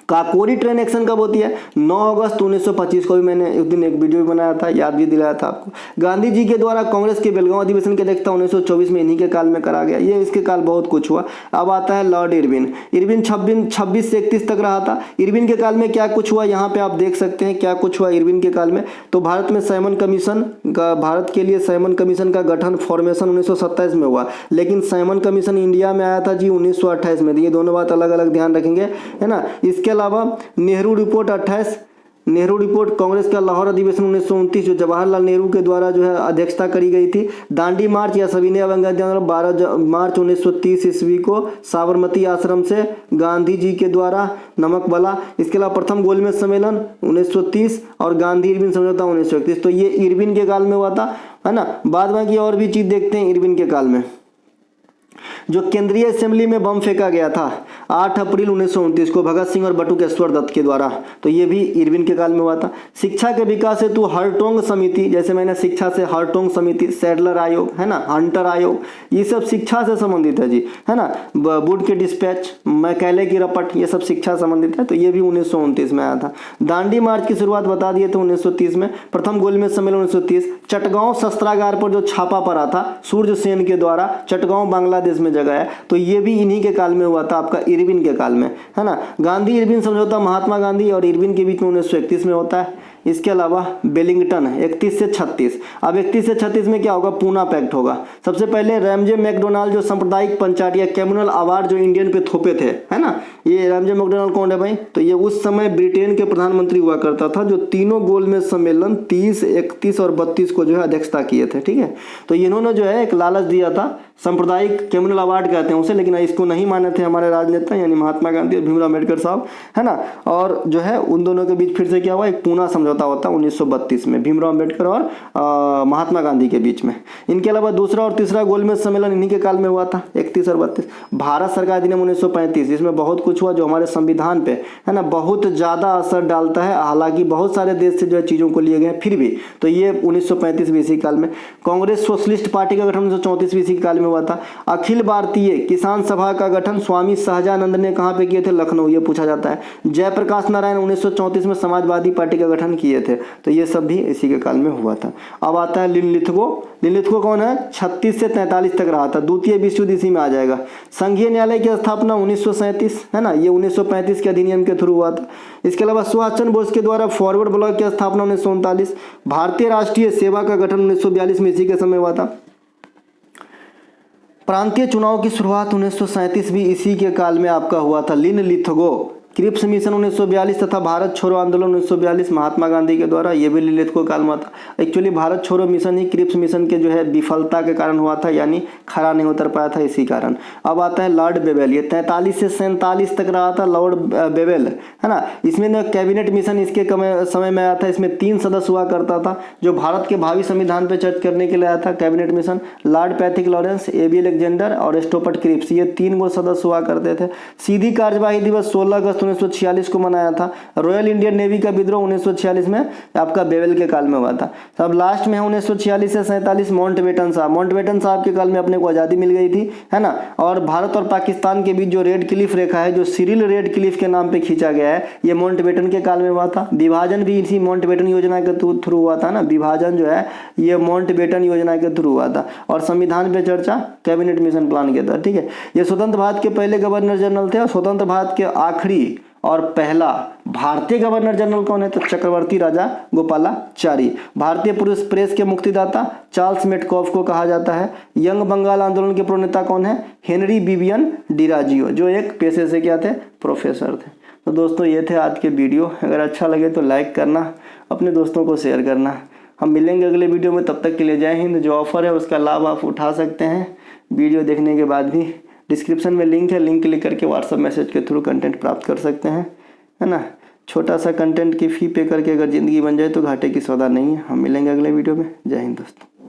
काकोरी ट्रेन एक्शन कब होती है, 9 अगस्त 1925 को भी मैंने उस दिन एक वीडियो बनाया था, याद भी दिलाया था आपको। गांधी जी के द्वारा कांग्रेस के बेलगांव अधिवेशन की अध्यक्षता 1924 में इन्हीं के काल में करा गया, ये इसके काल बहुत कुछ हुआ। अब आता है लॉर्ड इरविन 26 से 31 तक रहा था। इरविन के काल में क्या कुछ हुआ, यहाँ पे आप देख सकते हैं क्या कुछ हुआ इरविन के काल में। तो भारत में साइमन कमीशन का, भारत के लिए साइमन कमीशन का गठन फॉर्मेशन 1927 में हुआ, लेकिन साइमन कमीशन इंडिया में आया था जी 1928 में। ये दोनों बात अलग अलग ध्यान रखेंगे, है ना। इसके अलावा नेहरू रिपोर्ट 28, नेहरू रिपोर्ट कांग्रेस का लाहौर अधिवेशन 1929 जो जवाहरलाल नेहरू के द्वारा जो है अध्यक्षता करी गई थी। दांडी मार्च या सविनय अवज्ञा 12 मार्च 1930 ईस्वी को साबरमती आश्रम से गांधी जी के द्वारा नमक वाला। इसके अलावा प्रथम गोलमेज सम्मेलन 1930 और गांधी इरविन समझौता 1931। तो ये इरविन के काल में हुआ था, है ना। बाद बाकी और भी चीज देखते हैं इरविन के काल में। जो केंद्रीय असेंबली में बम फेंका गया था 8 अप्रैल 1929 को भगत सिंह और बटुकेश्वर दत्त के द्वारा, तो ये भी इरविन के काल में हुआ था। शिक्षा के विकास हेतु हरटोंग समिति, जैसे मैंने शिक्षा से हरटोंग समिति, सैडलर आयोग, है ना, हंटर आयोग, ये सब शिक्षा से संबंधित है जी, है ना। वुड के डिस्पैच, मैकैले की रपट, ये सब शिक्षा संबंधित है, तो ये भी 1929 में आया था। दांडी मार्च की शुरुआत बता दिए थे 1930 में। प्रथम गोलमेज सम्मेलन 1930। चटगांव शस्त्रागार पर जो छापा पड़ा था सूर्य सेन के द्वारा, चटगांव बांग्लादेश में जगह है, तो ये भी इन्हीं के काल में हुआ था आपका इरविन के काल में, है ना। गांधी इरविन समझौता महात्मा गांधी और इरविन के बीच में 1931 में होता है। इसके अलावा बेलिंगटन 31 से 36। अब 31 से 36 में क्या होगा, पूना पैक्ट होगा। सबसे पहले रैमजे मैकडोनाल्ड जो सांप्रदायिक पंचायत या कम्युनल अवार्ड जो इंडियन पे थोपे थे, है ना, ये रैमजे मैकडोनाल्ड कौन है भाई, तो ये उस समय ब्रिटेन के प्रधानमंत्री हुआ करता था, जो तीनों गोलमेज सम्मेलन 30, 31 और 32 को जो है अध्यक्षता किए थे, ठीक है। तो इन्होंने जो है एक लालच दिया था, सांप्रदायिक कम्युनल अवार्ड कहते हैं उसे, लेकिन इसको नहीं माने थे हमारे राजनेता यानी महात्मा गांधी और भीमराव अम्बेडकर साहब, है ना। और जो है उन दोनों के बीच फिर से क्या हुआ, एक पूना समझौता होता है 1932 में भीमराव अम्बेडकर और महात्मा गांधी के बीच में। इनके अलावा दूसरा और तीसरा गोलमेज सम्मेलन इन्हीं के काल में हुआ था 31 और 32। भारत सरकार अधिनियम 1935, इसमें बहुत कुछ हुआ जो हमारे संविधान पे, है ना, बहुत ज़्यादा असर डालता है। हालांकि बहुत सारे देश से जो है चीज़ों को लिए गए फिर भी, तो ये 1935 इसी काल में। कांग्रेस सोशलिस्ट पार्टी का गठन 1934 इसी काल में हुआ था। अखिल भारतीय किसान सभा का गठन स्वामी सहजानंद ने कहाँ पे किए थे, लखनऊ, ये पूछा जाता है। जयप्रकाश नारायण 1934 में समाजवादी पार्टी का गठन किए थे। तो ये सब भी इसी के काल में हुआ था। अब आता है लिनलिथगो। लिनलिथगो कौन है? 36 से 43 तक रहा था। द्वितीय विश्व युद्ध इसी में आ जाएगा। संघीय न्यायालय की स्थापना 1937 है ना, ये 1935 के अधिनियम के थ्रू हुआ था। इसके अलावा सुभाष चंद्र बोस के द्वारा फॉरवर्ड ब्लॉक की स्थापना 1939। भारतीय राष्ट्रीय सेवा का गठन 1942 में इसी के समय हुआ था। प्रांतीय चुनाव की शुरुआत 1937 भी इसी के काल में आपका हुआ था। लिनलिथगो। क्रिप्स मिशन 1942 तथा भारत छोड़ो आंदोलन 1942 महात्मा गांधी के द्वारा, ये भी लिनलिथगो काल में था। एक्चुअली भारत छोड़ो मिशन ही क्रिप्स मिशन के जो है विफलता के कारण हुआ था, यानी खरा नहीं उतर पाया था इसी कारण। अब आता है लॉर्ड बेवेल। ये 43 से 47 तक रहा था लॉर्ड बेवेल, है ना। इसमें ना कैबिनेट मिशन इसके समय में आया था। इसमें 3 सदस्य हुआ करता था जो भारत के भावी संविधान पर चर्चा करने के लिए आया था। Cabinet Mission Lord Pethick Lawrence, AB Alexander और स्टोपर्ट क्रिप्स, ये 3 वो सदस्य हुआ करते थे। सीधी कार्यवाही दिवस 16 अगस्त 1946 को मनाया था। रॉयल इंडियन नेवी का विद्रोह 1946 में आपका बेवेल के काल में हुआ था। अब लास्ट में है 1946 से 47 माउंटबेटन साहब। माउंटबेटन साहब के काल में अपने को आज़ादी मिल गई थी, है ना। और भारत और पाकिस्तान के बीच जो रेड क्लिफ रेखा है, जो सिरिल रेड क्लिफ के नाम पे खींचा गया है, ये माउंटबेटन के काल में हुआ था। विभाजन भी इसी माउंटबेटन योजना के थ्रू हुआ था ना। विभाजन जो है ये माउंटबेटन योजना के थ्रू हुआ था। और संविधान पे चर्चा कैबिनेट मिशन प्लान के तहत, ठीक है। ये स्वतंत्र भारत के पहले गवर्नर जनरल थे। और स्वतंत्र भारत के आखिरी और पहला भारतीय गवर्नर जनरल कौन है? तो चक्रवर्ती राजा गोपालाचारी। भारतीय पुरुष प्रेस के मुक्तिदाता चार्ल्स मेटकॉफ को कहा जाता है। यंग बंगाल आंदोलन के प्रणेता कौन है? हेनरी विवियन डिराजियो, जो एक पेशे से क्या थे? प्रोफेसर थे। तो दोस्तों ये थे आज के वीडियो। अगर अच्छा लगे तो लाइक करना, अपने दोस्तों को शेयर करना। हम मिलेंगे अगले वीडियो में, तब तक के लिए जय हिंद। जो ऑफर है उसका लाभ आप उठा सकते हैं वीडियो देखने के बाद भी। डिस्क्रिप्शन में लिंक है, लिंक क्लिक करके व्हाट्सएप मैसेज के थ्रू कंटेंट प्राप्त कर सकते हैं, है ना। छोटा सा कंटेंट की फ़ी पे करके अगर ज़िंदगी बन जाए तो घाटे की सौदा नहीं है। हम मिलेंगे अगले वीडियो में। जय हिंद दोस्तों।